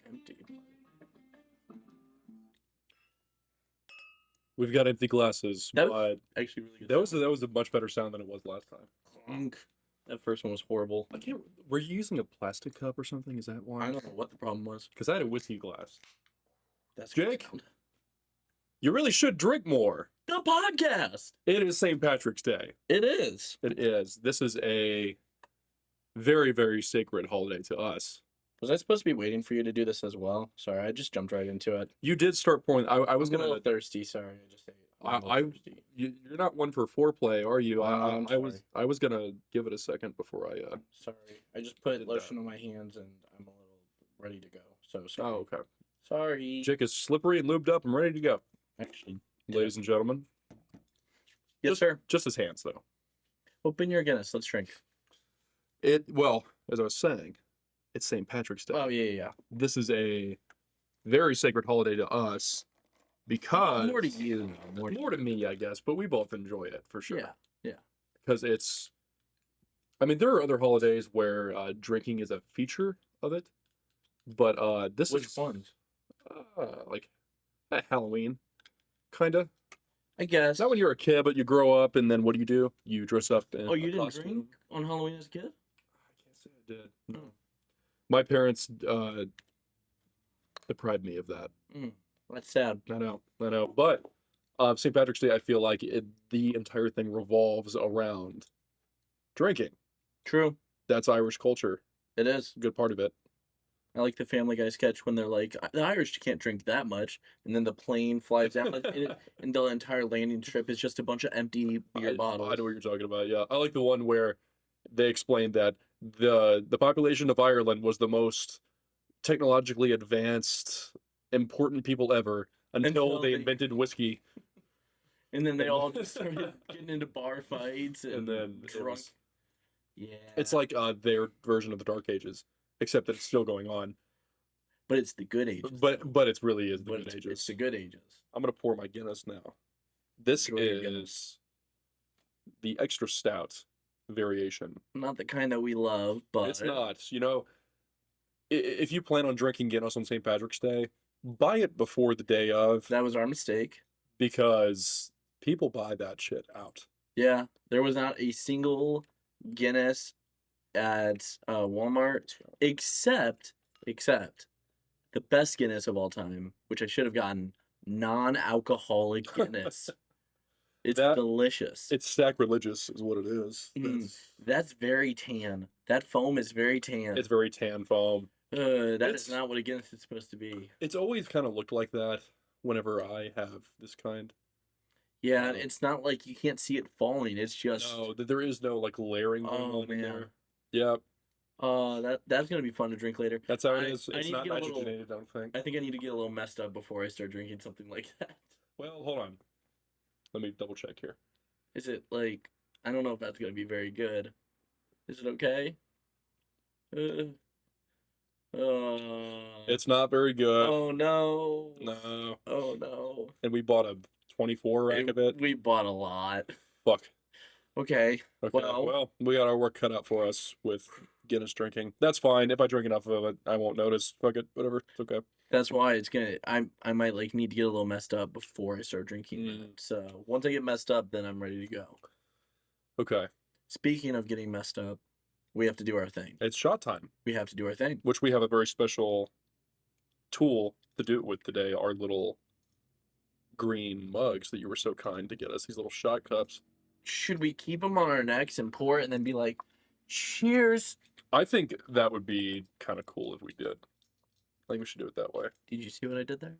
Empty. We've got empty glasses, That but was actually really good. that was a much better sound than it was last time. Clunk. That first one was horrible. I can't. Were you using a plastic cup or something? Is that why? I don't know what the problem was. Because I had a whiskey glass. That's good Jake? sound. You really should drink more. The podcast. It is St. Patrick's Day. It is. It is. This is a very, very sacred holiday to us. Was I supposed to be waiting for you to do this as well? Sorry, I just jumped right into it. You did start pouring. I was I'm a gonna. little thirsty. Sorry, I just ate. I'm a little thirsty. You're not one for foreplay, are you? I'm I was gonna give it a second before I. Sorry, I just put did lotion that. on my hands and I'm a little ready to go. So sorry. Oh, okay. Sorry. Jake is slippery and lubed up and ready to go. Actually, Ladies and gentlemen. yes, sir. Just his hands, though. Open your Guinness. Let's drink. Well, as I was saying, it's St. Patrick's Day. Oh yeah. This is a very sacred holiday to us because More to you. Though. more to me, I guess, but we both enjoy it for sure. Yeah. Because it's, I mean, there are other holidays where drinking is a feature of it, but this Which is ones? like Halloween, kind of. I guess. It's not when you're a kid, but you grow up, and then what do? You dress up in Oh, you a didn't costume. drink on Halloween as a kid? I can't say I did. No. Oh. My parents deprived me of that. That's sad. I know. But St. Patrick's Day, I feel like the entire thing revolves around drinking. True. That's Irish culture. It is. A good part of it. I like the Family Guy sketch when they're like, the Irish can't drink that much, and then the plane flies out, and the entire landing strip is just a bunch of empty beer bottles. I know what you're talking about. Yeah, I like the one where they explained that the population of Ireland was the most technologically advanced, important people ever until they invented whiskey. And then they all just started getting into bar fights and then drunk. Yeah. It's like their version of the Dark Ages, except that it's still going on. But it's the good ages. But it really is the good ages. It's the good ages. I'm gonna pour my Guinness now. This Enjoy your is Guinness. the extra stout variation. Not the kind that we love, but It's not. You know, if you plan on drinking Guinness on St. Patrick's Day, buy it before the day of, that was our mistake. because people buy that shit out. Yeah, there was not a single Guinness at Walmart except the best Guinness of all time, which I should have gotten, non-alcoholic Guinness. It's delicious. It's sacrilegious, is what it is. That's very tan. That foam is very tan. It's very tan foam. That is not what a Guinness is supposed to be. It's always kind of looked like that whenever I have this kind. Yeah, it's not like you can't see it falling. It's just No, there is no like layering going on in man. there. Yeah, that's gonna be fun to drink later. that's how it is. I It's need to not get a little- nitrogenated, I don't think. I think I need to get a little messed up before I start drinking something like that. Well, hold on. Let me double check here. Is it like, I don't know if that's gonna be very good. Is it okay? It's not very good. Oh no. No. Oh no. And we bought a 24 rack of it. We bought a lot. Fuck. Okay. Okay. Well- Well, we got our work cut out for us with Guinness drinking. That's fine. If I drink enough of it, I won't notice. Fuck it. Whatever. It's okay. That's why it's gonna. I might like need to get a little messed up before I start drinking. Mm. That. So once I get messed up, then I'm ready to go. Okay. Speaking of getting messed up, we have to do our thing. It's shot time, We have to do our thing. which we have a very special tool to do it with today. Our little green mugs that you were so kind to get us. These little shot cups. Should we keep them on our necks and pour it and then be like, "Cheers"? I think that would be kind of cool if we did. I think we should do it that way. Did you see what I did there?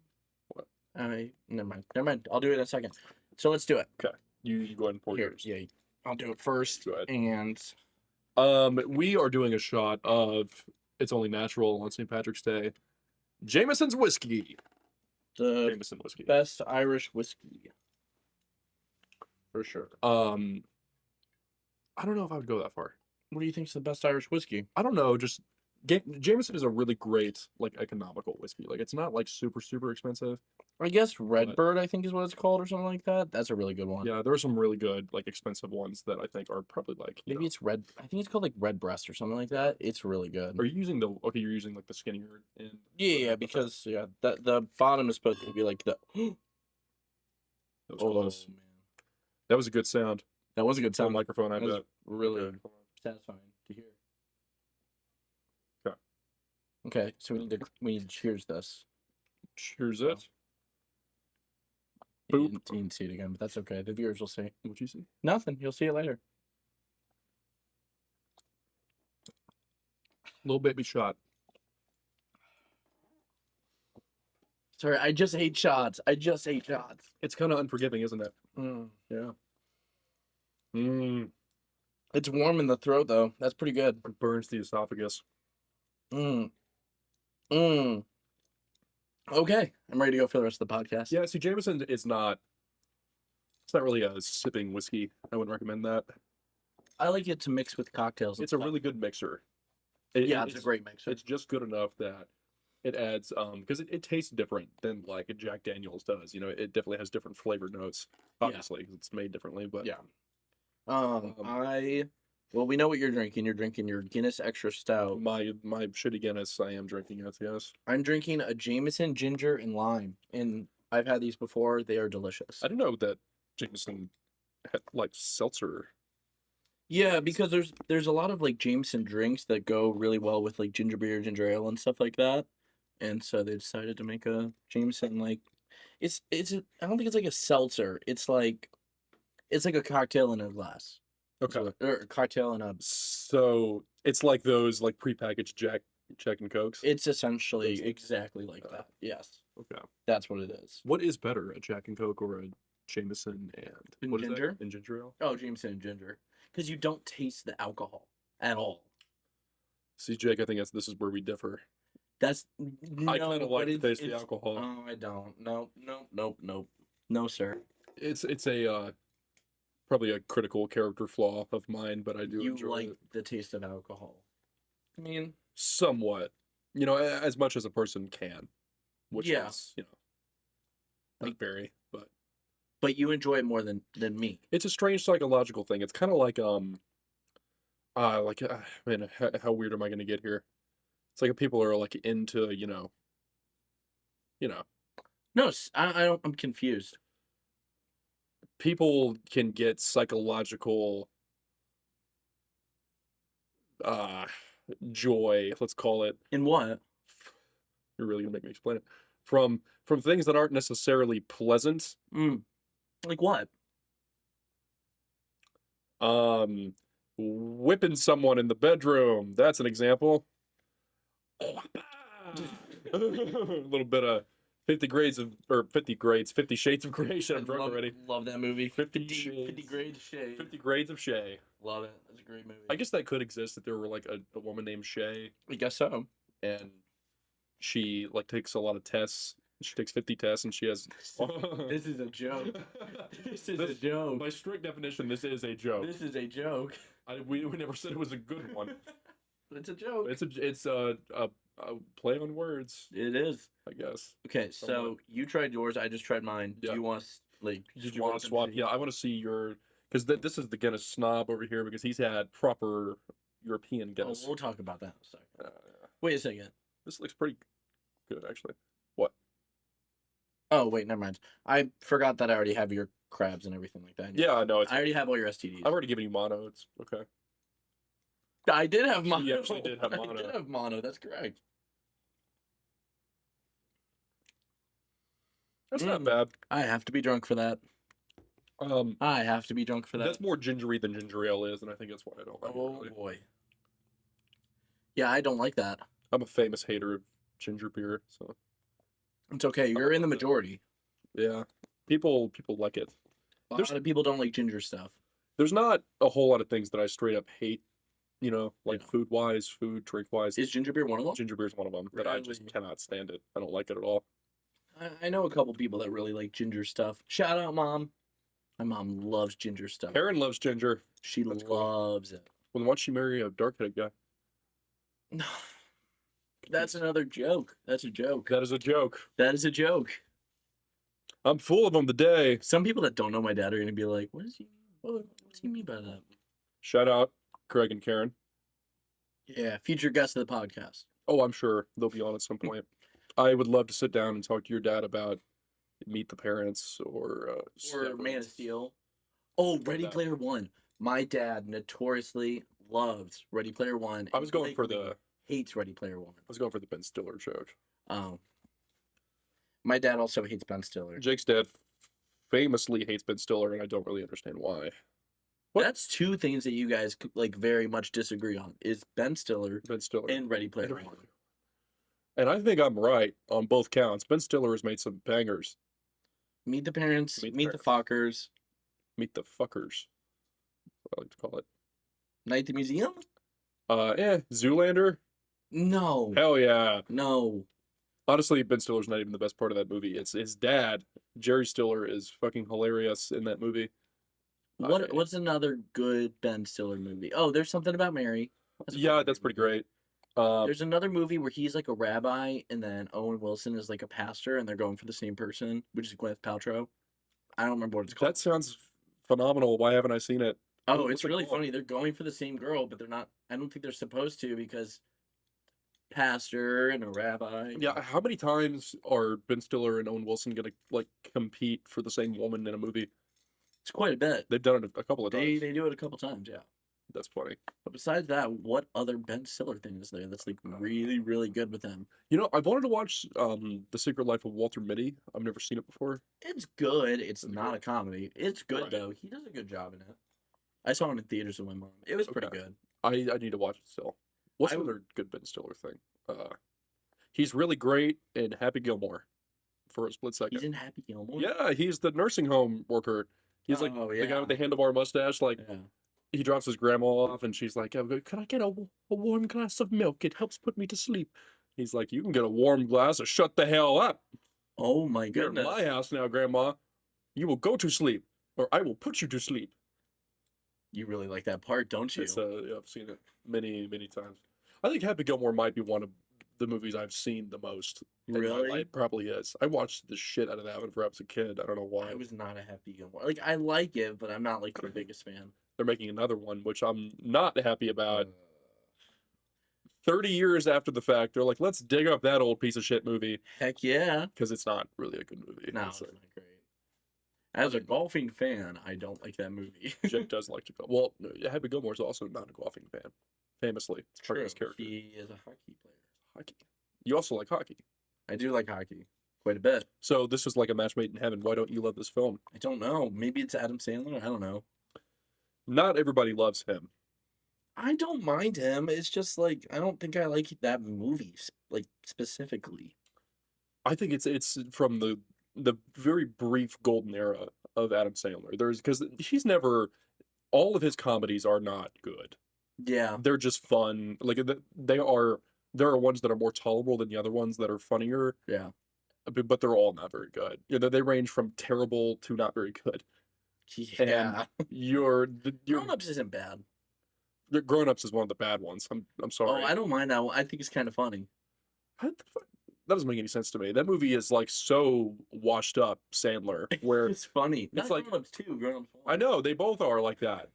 What? Never mind. Never mind. I'll do it in a second. So let's do it. You go ahead and pour Here, yours. yeah. I'll do it first. Go ahead. And We are doing a shot of It's Only Natural on St. Patrick's Day. Jameson's whiskey. the Jameson whiskey. best Irish whiskey. For sure. I don't know if I would go that far. What do you think's the best Irish whiskey? I don't know. Just Jameson is a really great, like, economical whiskey. Like, it's not like super expensive. I guess Redbird, I think is what it's called, or something like that. That's a really good one. Yeah, there are some really good, like, expensive ones that I think are probably like, Maybe it's red. I think it's called like Red Breast or something like that. It's really good. Are you using the? Okay, you're using like the skinnier end. Yeah, because the bottom is supposed to be like the. That was Oh close. man, That was a good sound. that was a good Full sound. microphone, I That was bet. really Okay, hold on. satisfying to hear. Okay. Okay, so we need to cheers this. Cheers Oh. it. You Boop. didn't see it again, but that's okay. The viewers will see. What'd you see? Nothing. You'll see it later. Little baby shot. Sorry, I just hate shots. I just hate shots. It's kind of unforgiving, isn't it? Yeah. Mmm. It's warm in the throat though. That's pretty good. It burns the esophagus. Mm. Mm. Okay, I'm ready to go for the rest of the podcast. Yeah, see, Jameson is not. It's not really a sipping whiskey. I wouldn't recommend that. I like it to mix with cocktails. It's a really good mixer. Yeah, it's a great mixer. It's just good enough that it adds because it tastes different than like a Jack Daniel's does. You know, it definitely has different flavor notes. Obviously, 'cause it's made differently, but Yeah. Well, we know what you're drinking. You're drinking your Guinness Extra Stout. my shitty Guinness, I am drinking it. Yes, I'm drinking a Jameson Ginger and Lime, and I've had these before. They are delicious. I didn't know that Jameson had like seltzer. Yeah, because there's a lot of like Jameson drinks that go really well with like ginger beer, ginger ale, and stuff like that. And so they decided to make a Jameson like I don't think it's like a seltzer. It's like a cocktail in a glass. Okay, Or a cocktail in a. so it's like those like prepackaged Jack and Cokes. It's essentially Those- exactly like that. Yes, Okay, that's what it is. what is better, a Jack and Coke or a Jameson and And what is that? ginger? And ginger ale? Oh, Jameson and ginger, because you don't taste the alcohol at all. See, Jake, I think this is where we differ. That's I kind of like to taste the alcohol. Oh, I don't. No, no, sir. It's a probably a critical character flaw of mine, but I do You enjoy like it the taste of alcohol. I mean, somewhat. You know, as much as a person can, which Yeah. is not very, but but you enjoy it more than me. it's a strange psychological thing. It's kind of like man, how weird am I going to get here? It's like if people are like into No, I don't. I'm confused. people can get psychological joy, let's call it. In what? You're really gonna make me explain it. From things that aren't necessarily pleasant. Like what? Whipping someone in the bedroom. That's an example. A little bit of 50 Shades of Grey. Shit, I'm drunk already. Love that movie. 50 50 Shades. Grades of Shade. 50 Grades of Shay. Love it. That's a great movie. I guess that could exist if there were like a woman named Shay I guess so. and she like takes a lot of tests. She takes 50 tests and she has. This is a joke. This is a joke. By strict definition, this is a joke. This is a joke. We never said it was a good one. It's a joke. It's a play on words, It is. I guess. Okay, so Somewhat. you tried yours. I just tried mine. Yeah. Do you want to like? Did you want to and swap? see? Yeah, I want to see your because this is the Guinness snob over here because he's had proper European Oh, Guinness. we'll talk about that in a second. Yeah. Wait a second. This looks pretty good actually. What? Oh wait, never mind. I forgot that I already have your crabs and everything like that. Yeah, I know. I already have all your STDs. I've already given you mono. It's okay. I did have mono. You actually did have I mono. did have mono. That's correct. That's not bad. I have to be drunk for that. I have to be drunk for that. That's more gingery than ginger ale is, and I think that's why I don't like it. Oh Really. boy. Yeah, I don't like that. I'm a famous hater of ginger beer, so It's okay. You're in the majority. yeah, people like it. A There's- lot of people don't like ginger stuff. There's not a whole lot of things that I straight up hate, like Yeah. food drink wise. Is ginger beer one of them? Ginger beer is one of them that I just Really? cannot stand it. I don't like it at all. I know a couple people that really like ginger stuff. Shout out, Mom. My mom loves ginger stuff. Karen loves ginger. She That's cool. loves it. Well, why don't she marry a dark-headed guy? No. That's another joke. That's a joke. That is a joke. That is a joke. I'm full of them today. Some people that don't know my dad are gonna be like, "What does he? What does he mean by that?" Shout out Craig and Karen. Yeah, future guest of the podcast. Oh, I'm sure they'll be on at some point. I would love to sit down and talk to your dad about Meet the Parents or Or Severance. Man of Steel. Oh, Ready that. Player One. My dad notoriously loves Ready Player One. I was going for the hates Ready Player One. Ben Stiller joke. Oh. My dad also hates Ben Stiller. Jake's dad famously hates Ben Stiller, and I don't really understand why. What? That's two things that you guys like very much disagree on: is Ben Stiller and Ready Player One. And I think I'm right on both counts. Ben Stiller has made some bangers. Meet the Parents, Meet the Fockers, Meet the Fuckers, I like to call it. Night at the Museum. Zoolander. No. Hell yeah. No. Honestly, Ben Stiller's not even the best part of that movie. It's his dad. Jerry Stiller is fucking hilarious in that movie. What's another good Ben Stiller movie? Oh, There's Something About Mary. That's pretty great. There's another movie where he's like a rabbi and then Owen Wilson is like a pastor and they're going for the same person, which is Gwyneth Paltrow. I don't remember what it's called. That sounds phenomenal. Why haven't I seen it? Oh, it's really funny. They're going for the same girl, but they're not. I don't think they're supposed to because pastor and a rabbi. Yeah, how many times are Ben Stiller and Owen Wilson gonna like compete for the same woman in a movie? It's quite a bit. They've done it a couple of times. They do it a couple times, yeah. That's funny. But besides that, what other Ben Stiller thing is there that's like really, really good with him? You know, I've wanted to watch The Secret Life of Walter Mitty. I've never seen it before. It's good. It's not a comedy. It's good though. He does a good job in it. I saw him in theaters with my mom. It was pretty good. I need to watch it still. What's another good Ben Stiller thing? He's really great in Happy Gilmore for a split second. He's in Happy Gilmore? Yeah, he's the nursing home worker. He's like the guy with the handlebar mustache. Like, he drops his grandma off and she's like, "Can I get a warm glass of milk? It helps put me to sleep." He's like, "You can get a warm glass or shut the hell up." Oh my goodness. You're in my house now, Grandma. You will go to sleep or I will put you to sleep. You really like that part, don't you? Yeah, I've seen it many, many times. I think Happy Gilmore might be one of the movies I've seen the most. Really? It probably is. I watched the shit out of that whenever I was a kid. I don't know why. I was not a Happy Gilmore. Like, I like it, but I'm not like the biggest fan. They're making another one, which I'm not happy about. 30 years after the fact, they're like, let's dig up that old piece of shit movie. Heck yeah. Because it's not really a good movie. No, it's not great. As a golfing fan, I don't like that movie. Jake does like to go. Well, Happy Gilmore's also not a golfing fan. Famously. It's part of his character. He is a hockey player. Hockey. You also like hockey. I do like hockey. Quite a bit. So this is like a match made in heaven. Why don't you love this film? I don't know. Maybe it's Adam Sandler. I don't know. Not everybody loves him. I don't mind him. It's just like I don't think I like that movie like specifically. I think it's from the very brief golden era of Adam Sandler. Because he's never, all of his comedies are not good. Yeah, they're just fun. Like there are ones that are more tolerable than the other ones that are funnier. Yeah, but they're all not very good. You know, they range from terrible to not very good. Yeah, and your Grown Ups isn't bad. Grown Ups is one of the bad ones. I'm sorry. Oh, I don't mind that one. I think it's kind of funny. That doesn't make any sense to me. That movie is like so washed up Sandler, where it's funny. It's like Grown Ups 2, Grown Ups 1. I know they both are like that.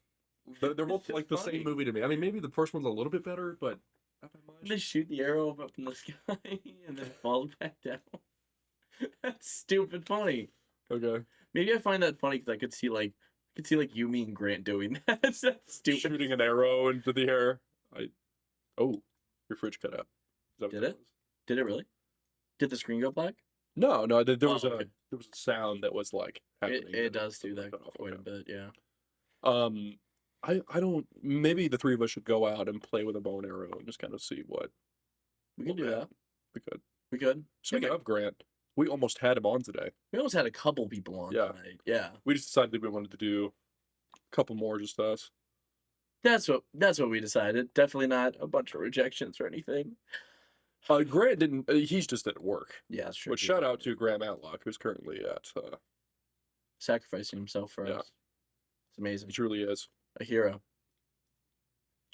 They're both like the same movie to me. I mean, maybe the first one's a little bit better, but not that much. They shoot the arrow up in the sky and then it falls back down. That's stupid funny. Okay. Maybe I find that funny because I could see like you, me, and Grant doing that. That's stupid. Shooting an arrow into the air. Your fridge cut out. Did it? Did it really? Did the screen go black? No. There was a sound that was like happening. It does do that quite a bit, yeah. I don't. Maybe the three of us should go out and play with a bow and arrow and just kind of see what. We can do that. We could. Speaking of Grant, we almost had him on today. We almost had a couple people on tonight. Yeah. We just decided we wanted to do a couple more, just us. That's what we decided. Definitely not a bunch of rejections or anything. Grant didn't. He's just didn't work. Yeah, that's true. But shout out to Graham Matlock, who's currently at sacrificing himself for us. It's amazing. He truly is a hero.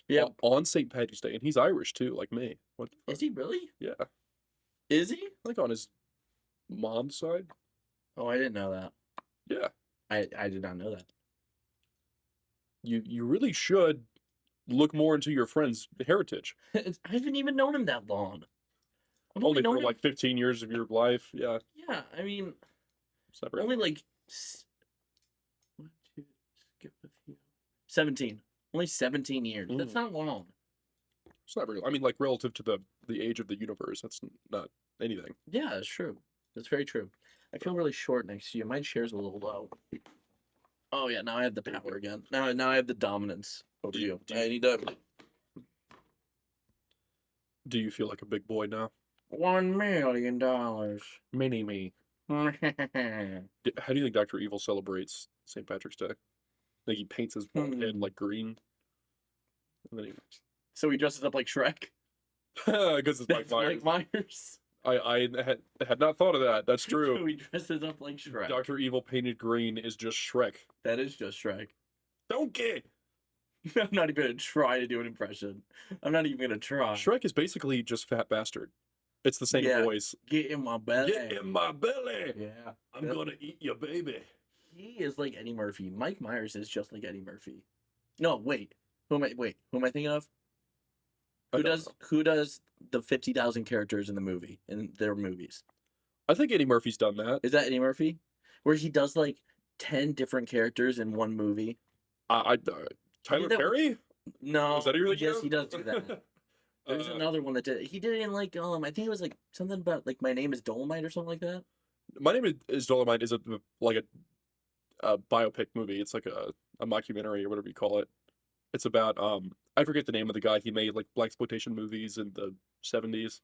Yeah, on St. Patrick's Day, and he's Irish too, like me. What is he really? Yeah. Is he? Like on his mom's side. Oh, I didn't know that. Yeah. I did not know that. You really should look more into your friend's heritage. I haven't even known him that long. I've only Only known for him. like 15 years of your life. Yeah. Yeah, I mean, It's not very only long. like 1, 2, skip a few. 17. Only 17 years. That's not long. It's not very. I mean, like relative to the age of the universe, that's not anything. Yeah, that's true. That's very true. I feel really short next to you. My chair's a little low. Oh yeah, now I have the power again. Now I have the dominance over Do you- you. do you- I need to. Do you feel like a big boy now? $1 million. Mini me. So How do you think Dr. Evil celebrates St. Patrick's Day? Like he paints his forehead like green, and then he dresses up like Shrek. because it's Mike That's Myers. Mike Myers. I had not thought of that. That's So true. he dresses up like Shrek. Dr. Evil painted green is just Shrek. That is just Shrek. Donkey. I'm not even gonna try to do an impression. I'm not even gonna try. Shrek is basically just fat bastard. It's the same Yeah. voice. Get in my belly. Get in my belly. Yeah. I'm gonna eat your baby. He is like Eddie Murphy. Mike Myers is just like Eddie Murphy. No, wait. Who am I thinking of? I don't know. Who does the 50,000 characters in the movie, in their movies? I think Eddie Murphy's done that. Is that Eddie Murphy? Where he does like 10 different characters in one movie? Tyler that- Perry? No. Is that who you're thinking Yes, of? he does do that. There's another one that did it. He did it in like I think it was like something about like My Name is Dolomite or something like that. My Name is Dolomite is like a biopic movie. It's like a mockumentary or whatever you call it. It's about I forget the name of the guy. He made like blaxploitation movies in the 70s.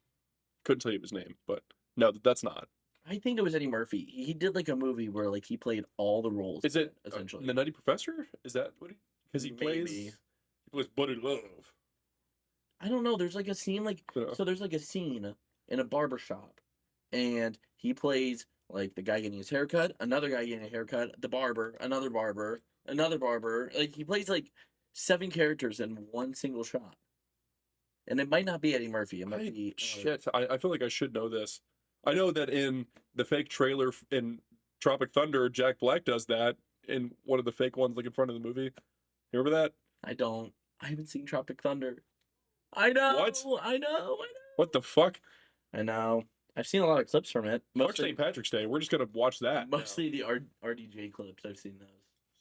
Couldn't tell you his name, but no, that's not. I think it was Eddie Murphy. He did like a movie where like he played all the roles. Is it essentially The Nutty Professor? Is that what because he plays Maybe. Buddy Love. I don't know. There's like a scene like Yeah. so there's like a scene in a barber shop, and he plays like the guy getting his haircut, another guy getting a haircut, the barber, another barber, another barber. Like he plays like 7 characters in one single shot. And it might not be Eddie Murphy. It might be Shit, I feel like I should know this. I know that in the fake trailer in Tropic Thunder, Jack Black does that in one of the fake ones, like in front of the movie. You remember that? I don't. I haven't seen Tropic Thunder. I know. What? I know. What the fuck? I know. I've seen a lot of clips from it. Fuck St. Patrick's Day. We're just gonna watch that. now. Mostly the RDJ clips. I've seen those.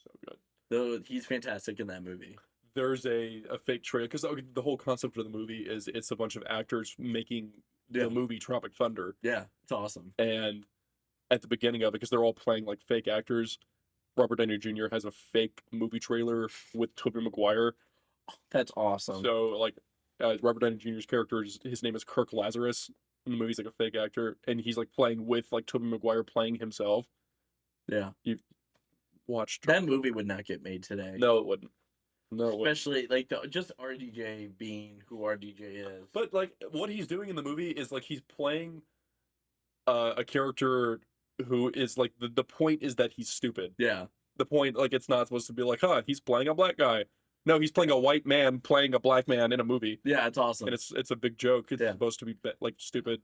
So good. Though he's fantastic in that movie. There's a fake trailer because the whole concept of the movie is it's a bunch of actors making the movie Tropic Thunder, Yeah, it's awesome. and at the beginning of it, because they're all playing like fake actors, Robert Downey Jr. has a fake movie trailer with Tobey Maguire. That's awesome. So like Robert Downey Jr.'s character, his name is Kirk Lazarus. In the movie's like a fake actor, and he's like playing with like Tobey Maguire playing himself. Yeah. Watch That movie would not get made today. No, it wouldn't. No, it wouldn't. Especially like just RDJ being who RDJ is. But like what he's doing in the movie is like he's playing a character who is like the point is that he's stupid. Yeah. The point like it's not supposed to be like, he's playing a black guy. No, he's playing a white man playing a black man in a movie. Yeah, it's awesome. And it's a big joke. It's Yeah. supposed to be like stupid.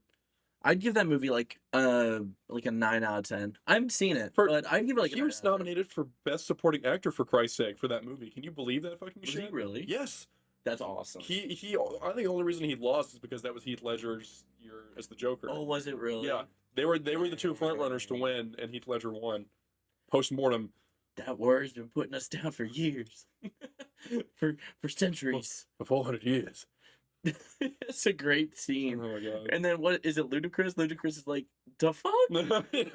I'd give that movie like a 9 out of 10. I haven't seen it, but I'd give it like He a 9 was out of 10. nominated for Best Supporting Actor for Christ's sake for that movie. Can you believe that fucking Was shit? he really? Yes. That's awesome. He I think the only reason he lost is because that was Heath Ledger's year as the Joker. Oh, was it really? Yeah. They were the two front runners to win, and Heath Ledger won. Post-mortem. That word's been putting us down for years. for centuries. For 400 years. It's a great Oh scene. my god. And then what is it, Ludacris? Ludacris is like, the fuck? What are you doing?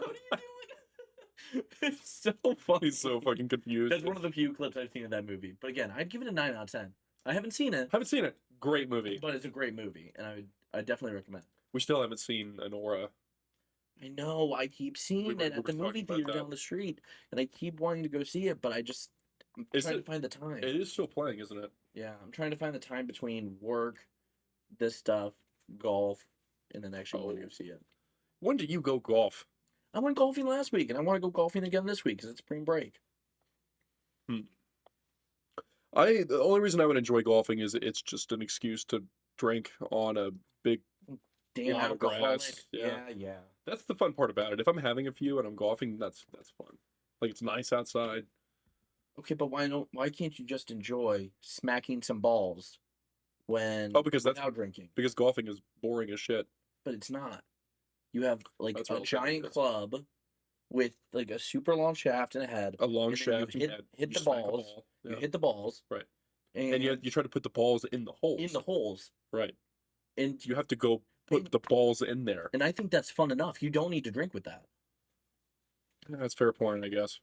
It's so funny. He's so fucking confused. That's one of the few clips I've seen in that movie. But again, I'd give it a 9 out of 10. I haven't seen it, Haven't seen it. Great movie. but it's a great movie, and I definitely recommend it. We still haven't seen Anora. I know, I keep seeing We it were at the talking movie about theater that. down the street, and I keep wanting to go see it, but I'm Is trying to it- find the time. It is still playing, isn't it? Yeah, I'm trying to find the time between work, this stuff, golf, and then actually want to go see it. When did you go golf? I went golfing last week, and I want to go golfing again this week because it's spring break. The only reason I would enjoy golfing is it's just an excuse to drink on a big Damn lot of alcoholic. grass, yeah. Yeah. That's the fun part about it. If I'm having a few and I'm golfing, that's fun. Like it's nice outside. Okay, but why can't you just enjoy smacking some balls when Oh, because without drinking? because golfing is boring as shit. But it's not. You have like That's a relative, I giant guess. club with like a super long shaft and a head. A long and then shaft. you hit you the smack a balls. ball. You Yeah. hit the balls. Right. And And you try to put the balls in the holes. in the holes. Right. And You have to go put the balls in there. And I think that's fun enough. You don't need to drink with that. That's a fair point, I guess.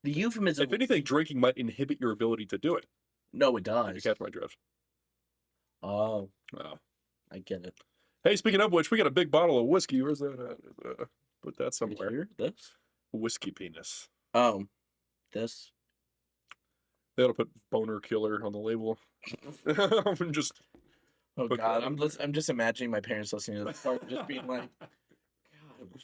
The euphemism. If anything, drinking might inhibit your ability to do it. No, it If you does. catch my drift. Oh, Oh. I get it. Hey, speaking of which, we got a big bottle of whiskey. Where's that at? Put that somewhere. Here, this. Whiskey penis. Oh, this. They ought to put boner killer on the label. Just. Oh put God, that- I'm just imagining my parents listening to this part, just being like, God,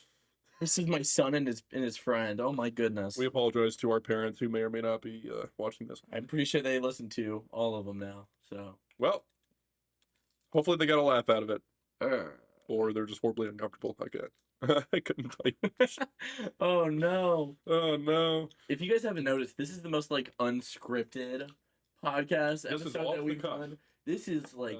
this is my son and his friend. Oh my goodness. We apologize to our parents who may or may not be watching this. I'm pretty sure they listen to all of them now. So. Well, hopefully they got a laugh out of it, or they're just horribly uncomfortable. I couldn't tell you. Oh no. Oh no. If you guys haven't noticed, this is the most like unscripted podcast This is episode off that the we've cuff. done. This is like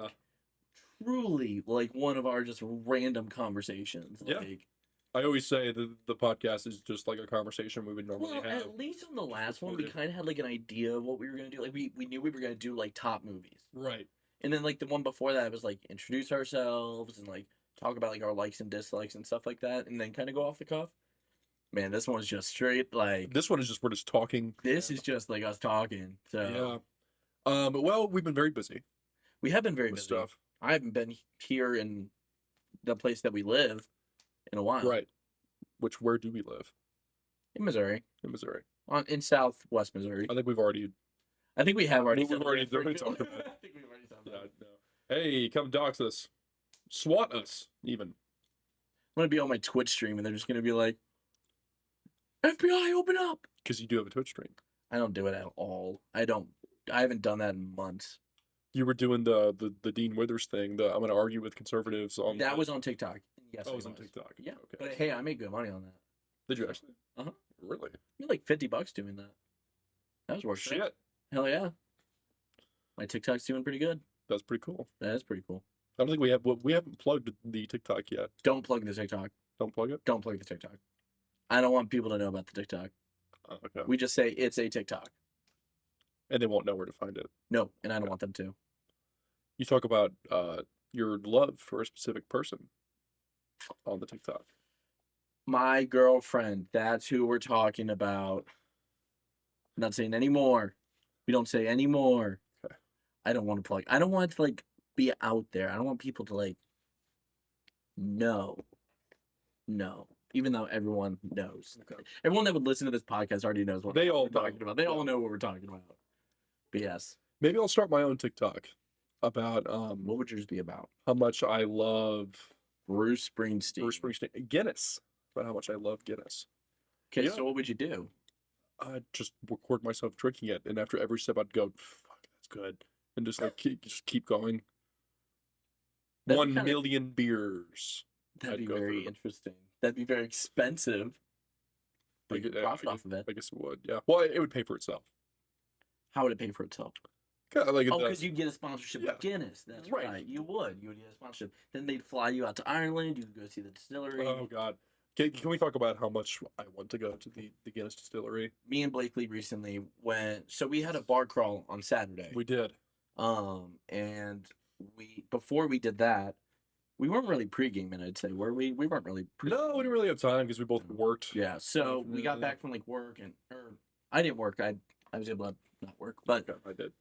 truly like one of our just random conversations. Yeah. Like, I always say that the podcast is just like a conversation we would normally well, have. at least on the last one, we recorded. kind of had like an idea of what we were gonna do. Like we knew we were gonna do like top movies, Right. and then like the one before that was like introduce ourselves and like talk about like our likes and dislikes and stuff like that, and then kind of go off the cuff. Man, this one's just straight like This one is just we're just talking. this is just like us talking. So Yeah. Well, we've been very busy we have been very with busy. stuff. I haven't been here in the place that we live in a while. Right. Where do we live? In Missouri, In Missouri. in Southwest Missouri. I think we've already. I think we have already. We've said already that. talked about it. I think we've already said Yeah, that. no. Hey, come dox us. SWAT us, even. I'm gonna be on my Twitch stream, and they're just gonna be like, "FBI, open up!" Because you do have a Twitch stream. I don't do it at all. I haven't done that in months. You were doing the Dean Withers thing. I'm going to argue with conservatives on That was on TikTok. Yes, Oh, it it was on TikTok. Yeah, Okay. but hey, I made good money on that. Did you actually? Uh-huh. Really? I made like $50 doing that. That was worth it. Shit. Hell yeah. My TikTok's doing pretty good. That's pretty cool. That is pretty cool. I don't think we haven't plugged the TikTok yet. Don't plug the TikTok. Don't plug it? Don't plug the TikTok. I don't want people to know about the TikTok. Oh, okay. We just say it's a TikTok. And they won't know where to find it. No, and I don't want them to. You talk about your love for a specific person on the TikTok. My girlfriend, that's who we're talking about. I'm not saying anymore. We don't say anymore. Okay. I don't want to plug. I don't want it to like be out there. I don't want people to like know. No. Even though everyone knows. Okay. Everyone that would listen to this podcast already knows what They all we're talking know. about. They all Yeah. know what we're talking about. But yes. Maybe I'll start my own TikTok about What would yours be about? how much I love Bruce Springsteen. Bruce Springsteen. Guinness. About how much I love Guinness. Okay, Yeah. so what would you do? I'd just record myself drinking it, and after every sip, I'd go, "Fuck, that's good," and just like keep going. That'd be 1 kinda- million beers. That'd I'd be go very through. interesting. That'd be very expensive. But you could profit off of it. I guess it would. Yeah. Well, it would pay for itself. How would it pay for itself? Kinda like it Oh, does. because you get a sponsorship Yeah. with Guinness. That's Right. right. You would get a sponsorship. Then they'd fly you out to Ireland. You could go see the distillery. Oh God. Can we talk about how much I want to go to the Guinness distillery? Me and Blakelee recently went. So we had a bar crawl on Saturday. We did. And before we did that, we weren't really pre-gaming. I'd say were we? We weren't really. No, we didn't really have time because we both worked. Yeah. So we got Definitely. back from like work or I didn't work. I was able to not work, but Okay, I did.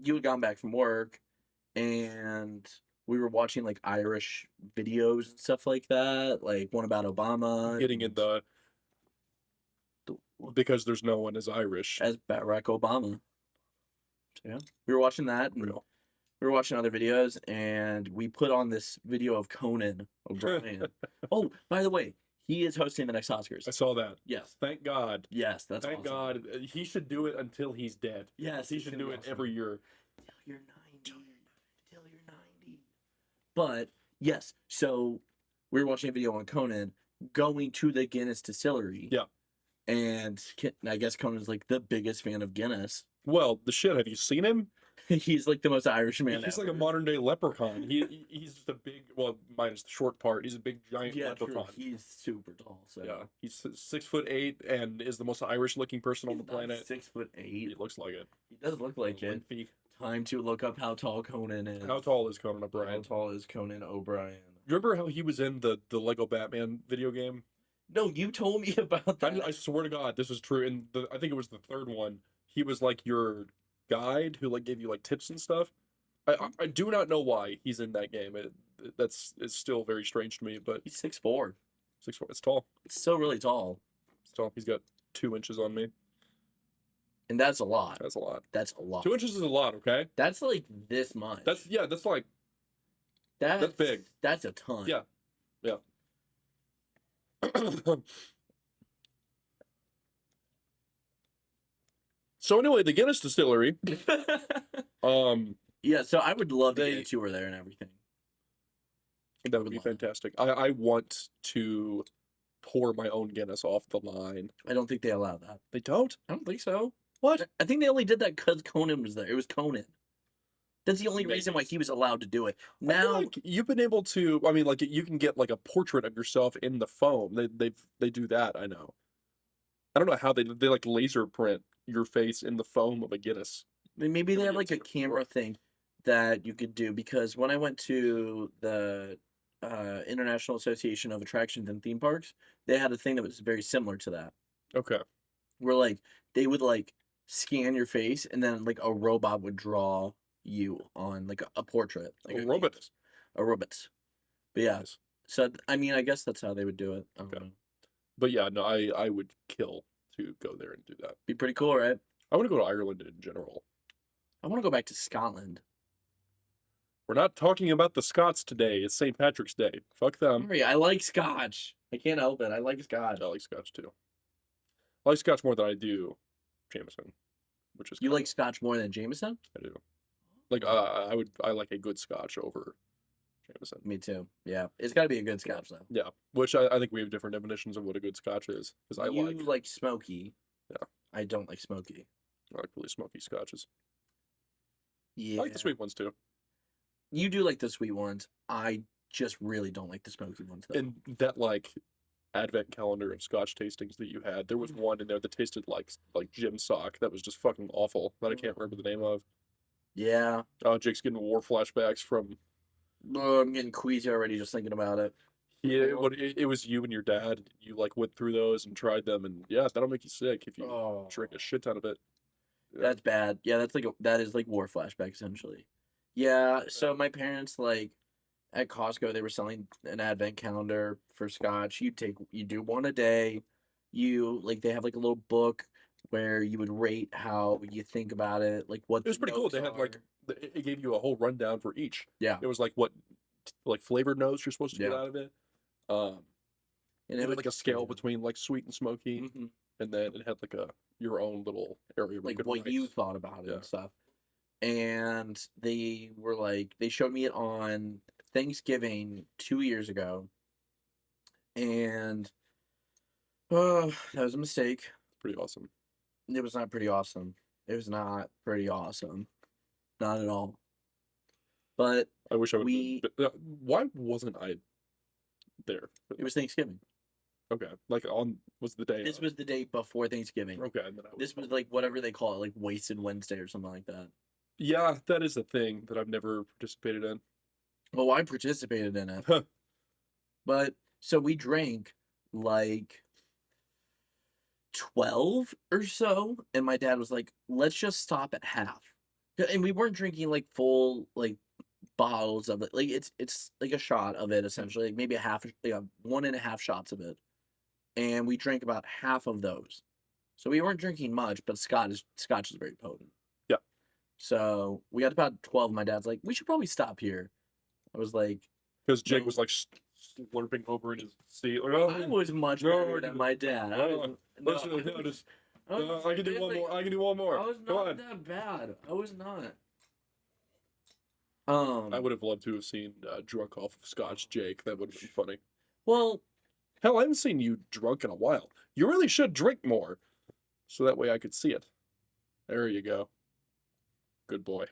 you had gone back from work and we were watching like Irish videos and stuff like that, like one about Obama Getting in and because there's no one as Irish. as Barack Obama. So, yeah, we were watching that and Real. we were watching other videos and we put on this video of Conan O'Brien. Oh, by the way, he is hosting the next Oscars. I saw that. Yes. Thank God. Yes, that's Thank awesome. God. He should do it until he's dead. Yes, He it's should gonna do be it awesome. every year. Till you're 90. Till you're 90. But yes, so we were watching a video on Conan going to the Guinness distillery. Yeah. And I guess Conan's like the biggest fan of Guinness. Well, the shit. Have you seen him? He's like the most Irish man He's ever. like a modern day leprechaun. He's just a big, well, minus the short part. He's a big giant leprechaun. He's super tall. So Yeah, he's 6'8" and is the most Irish looking person on the He's not planet. 6'8". He looks like it. He does look like it. Lengthy. Time to look up how tall Conan is. How tall is Conan How O'Brien? tall is Conan O'Brien? Remember how he was in the Lego Batman video game? No, you told me about that. I swear to God, this is true. In I think it was the third one. He was like your guide who like gave you like tips and stuff. I do not know why he's in that game. It's still very strange to me. But He's 6'4". 6'4", it's tall. It's still really tall. It's tall. He's got 2 inches on me. And that's a lot. That's a lot. That's a lot. 2 inches is a lot. Okay. That's like this much. That's like that's big. That's a ton. Yeah. Yeah. So anyway, the Guinness distillery. Yeah, so I would love to get a tour there and everything. That would be fantastic. I want to pour my own Guinness off the line. I don't think they allow that. They don't? I don't think so. What? I think they only did that because Conan was there. It was Conan. That's the only Maybe. reason why he was allowed to do it. I feel Now, like you've been able to. I mean, like you can get like a portrait of yourself in the foam. They do that. I know. I don't know how they like laser print your face in the foam of a Guinness. maybe they Never have did like see a it before. camera thing that you could do, because when I went to the International Association of Attractions and Theme Parks, they had a thing that was very similar to that, Okay. where like they would like scan your face and then like a robot would draw you on like a portrait, like A robot. a robot. But yeah, Nice. so I mean, I guess that's how they would do it. I don't Okay. know. But yeah, no, I would kill to go there and do that. Be pretty cool, right? I want to go to Ireland in general. I want to go back to Scotland. We're not talking about the Scots today. It's St. Patrick's Day. Fuck them. Sorry, I like Scotch. I can't help it. I like Scotch. I like Scotch too. I like Scotch more than I do Jameson, which is You kinda- like Scotch more than Jameson? I do. Like I like a good Scotch over Jameson. Me too. Yeah, it's got to be a good Scotch though. Yeah, which I think we have different definitions of what a good Scotch is. Because I You like like smoky. Yeah. I don't like smoky. really smoky Scotches. Yeah. I like the sweet ones too. You do like the sweet ones. I just really don't like the smoky ones though. And that like advent calendar of Scotch tastings that you had, there was one in there that tasted like gym sock that was just fucking awful that I can't remember the name of. Yeah. Oh, Jake's getting war flashbacks from Oh, I'm getting queasy already just thinking about it. yeah. It was you and your dad. You like went through those and tried them, and yeah, that'll make you sick if you Oh, drink a shit ton of it. Yeah. that's bad. Yeah, that is like war flashback essentially. Yeah, so my parents like at Costco they were selling an advent calendar for Scotch. You do one a day. You like they have like a little book where you would rate how you think about it, like what It was the pretty cool. notes They had like are. it gave you a whole rundown for each. Yeah. It was like what like flavored notes you're supposed to get Yeah. out of it. And It had would like a scale between like sweet and smoky, Mhm. and then it had like your own little area where like you could what write. you thought about it Yeah. and stuff. And they were like they showed me it on Thanksgiving 2 years ago. And that was a mistake. Pretty awesome. It was not pretty awesome. It was not pretty awesome. Not at all. But I wish I would. We- Why wasn't I there? it was Thanksgiving. Okay, like was the day. This of. was the day before Thanksgiving. Okay, and then I This was like whatever they call it, like Wasted Wednesday or something like that. Yeah, that is a thing that I've never participated in. Well, I participated in it. Huh. But so we drank like 12 or so, and my dad was like, let's just stop at half. And we weren't drinking like full like bottles of it. Like it's like a shot of it essentially, like maybe a half, like 1.5 shots of it. And we drank about half of those. So we weren't drinking much, but scotch is very potent. Yeah. So we got about 12. My dad's like, we should probably stop here. I was like, Because Jake No. was like slurping over in his seat. Like, I was much No, better than my dad. I was, I can do one more. I can do one more. I was Come not on. that bad. I was not. I would have loved to have seen drunk off of Scotch Jake. That would have been funny. Well, Hell, I haven't seen you drunk in a while. You really should drink more, so that way I could see it. There you go. Good boy.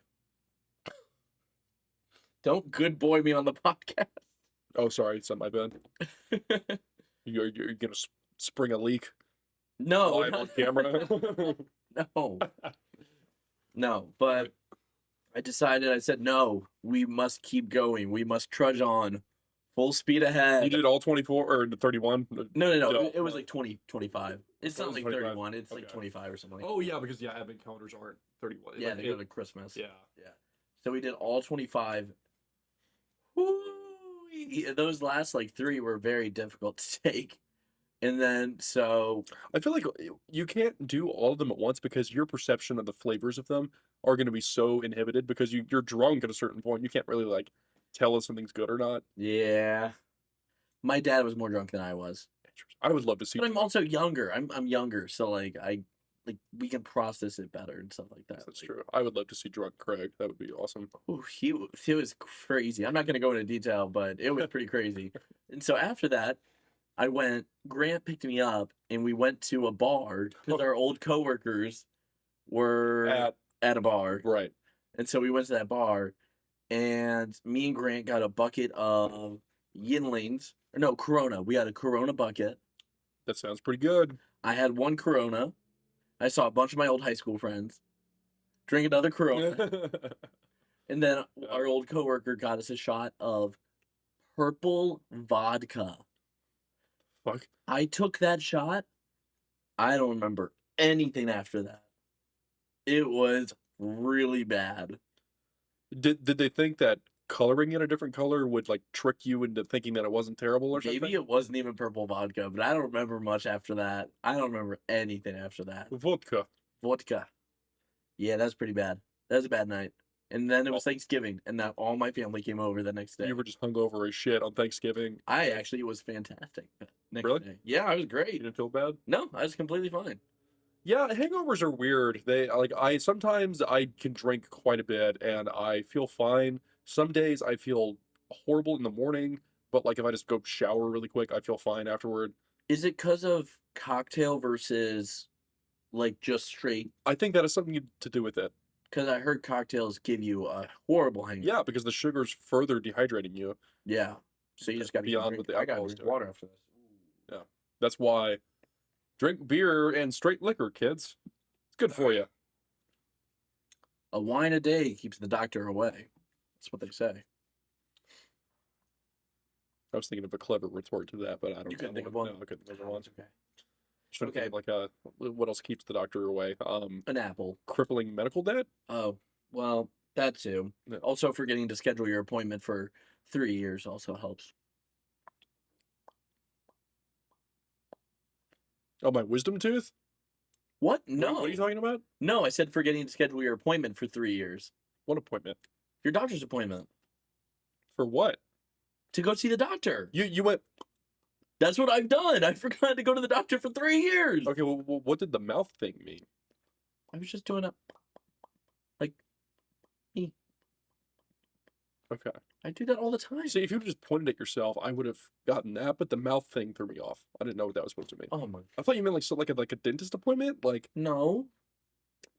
don't good boy me on the podcast. Oh, sorry, it's on my bed. You're gonna spring a leak No, live on camera. no, no. But I said, no, we must keep going. We must trudge on, full speed ahead. You did all 24 or 31? No. It was like 20, 25. It's That not was like 25. 31. It's like Okay. 25 or something. Oh yeah, because advent calendars aren't 31. Yeah, Like, they go to Christmas. yeah. Yeah. So we did all 25. Woo! Those last like 3 were very difficult to take. And then so I feel like you can't do all of them at once because your perception of the flavors of them are going to be so inhibited because you're drunk at a certain point. You can't really like tell if something's good or not. yeah. My dad was more drunk than I was. I would love to see. But I'm also younger. I'm younger, so like we can process it better and stuff like that. That's Like, true. I would love to see drunk Craig. That would be awesome. ooh, he was crazy. I'm not gonna go into detail, but it was pretty crazy. And so after that, Grant picked me up and we went to a bar because our old coworkers were at a bar. Right. And so we went to that bar and me and Grant got a bucket of Yinlings. Or no, Corona. We had a Corona bucket. That sounds pretty good. I had one Corona. I saw a bunch of my old high school friends. Drink another Corona. And then our old coworker got us a shot of purple vodka. Fuck. I took that shot. I don't remember anything after that. It was really bad. Did they think that coloring in a different color would like trick you into thinking that it wasn't terrible or something? Maybe it wasn't even purple vodka, but I don't remember much after that. I don't remember anything after that. Vodka. Vodka. Yeah, that's pretty bad. That was a bad night. And then it was Thanksgiving, and now all my family came over the next day. You were just hungover as shit on Thanksgiving. It was fantastic. Next Really? day. Yeah, I was You great. didn't feel bad? No, I was completely fine. Yeah, hangovers are weird. I sometimes I can drink quite a bit and I feel fine. Some days I feel horrible in the morning, but like if I just go shower really quick, I feel fine afterward. Is it because of cocktail versus like just straight? I think that has something to do with it. Because I heard cocktails give you a horrible hangover. Yeah, because the sugar's further dehydrating you. Yeah. So you just got to Beyond what the I got to alcohol's drink doing. water after this. Yeah. That's why drink beer and straight liquor, kids. It's good for you. A wine a day keeps the doctor away. That's what they say. I was thinking of a clever retort to that, but I don't know. You couldn't think of one? No, I couldn't think of one. Okay. Should Okay. think of what else keeps the doctor away? An apple. Crippling medical debt? Oh, well, that too. Yeah. Also, forgetting to schedule your appointment for 3 years also helps. Oh, my wisdom tooth? What? What No. are you talking about? No, I said forgetting to schedule your appointment for 3 years. What appointment? Your doctor's appointment. For what? To go see the doctor. You went. That's what I've done. I forgot to go to the doctor for 3 years. Okay, well, what did the mouth thing mean? I was just doing a like me. Okay. I do that all the time. See, if you just pointed at yourself, I would have gotten that, but the mouth thing threw me off. I didn't know what that was supposed to mean. Oh my. I thought you meant like a dentist appointment? Like, No.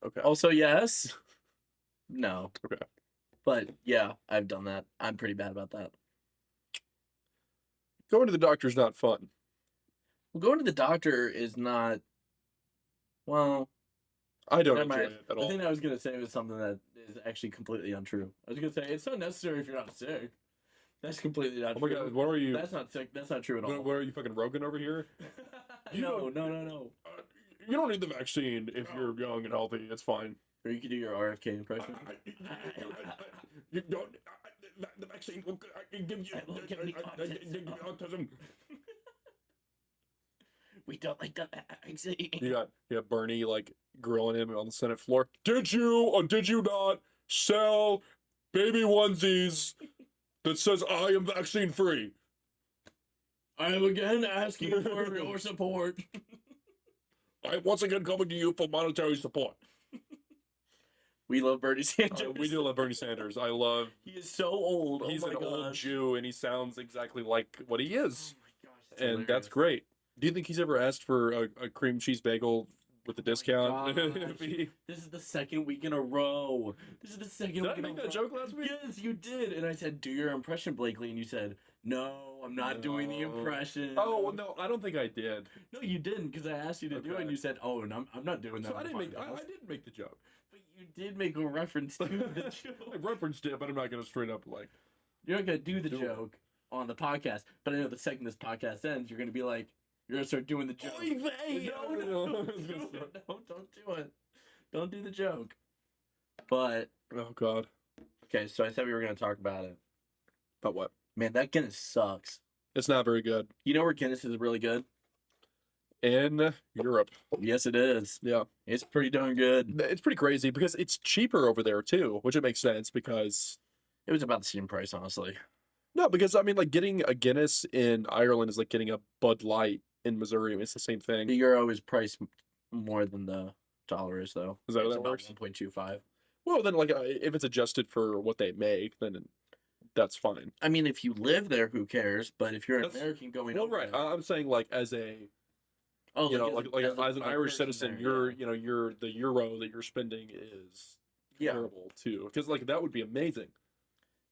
okay. Also, yes. No. Okay. But yeah, I've done that. I'm pretty bad about that. Going to the doctor's not fun. Well, going to the doctor is not. Well, I don't never enjoy mind. it at The all. thing I was gonna say was something that is actually completely untrue. I was gonna say it's not necessary if you're not sick. That's completely not Oh my true. god, what are you? That's not sick. That's not true at all. What are you fucking Rogan over here? No. You don't need the vaccine if you're young and healthy. It's fine. Or you could do your RFK impression. You don't. The vaccine will give you It will give me autism. We don't like the vaccine. You got Bernie like grilling him on the Senate floor. Did you or did you not sell baby onesies that says I am vaccine free? I am again asking for your support. I am once again coming to you for monetary support. We love Bernie Sanders. We do love Bernie Sanders. I love. He is so old. He's oh my an old gosh. Jew, and he sounds exactly like what he is. Oh my and that's hilarious. great. Do you think he's ever asked for a cream cheese bagel with a discount? gosh. This is the second week in a row. This is the second Did I week in a make that row. joke last week? Yes, you did. And I said, do your impression, Blakelee. And you said, no, I'm not doing the No. impression. Oh well, no, I don't think I did. No, you didn't, because I asked you to do it, Okay. and you said, "Oh, and I'm not doing that." So I on the didn't make. I podcast." didn't make the joke. But you did make a reference to the I joke. referenced it, but I'm not gonna straight up like. You're not gonna do the Do it. joke on the podcast, but I know the second this podcast ends, you're gonna be like, you're gonna start doing the joke. Oy vey! No, No, don't I was do gonna it. No, don't do it. Don't do the joke. But Oh God. okay, so I said we were gonna talk about it. But what? Man, that Guinness sucks. It's not very good. You know where Guinness is really good? In Europe. Yes, it is. Yeah. It's pretty darn good. It's pretty crazy because it's cheaper over there too, which it makes sense because It was about the same price, honestly. no, because I mean like getting a Guinness in Ireland is like getting a Bud Light in Missouri. It's the same thing. The euro is priced more than the dollar is, though. Is that how It's that about works? 1.25. Well, then like if it's adjusted for what they make, then that's fine. I mean, if you live there, who cares? But if you're an That's- American going Well, over right. there, I'm saying like as a oh, you know as like a- as an a Irish person citizen, there, you're yeah. you know you're the euro that you're spending is Yeah. terrible too. Because like that would be amazing.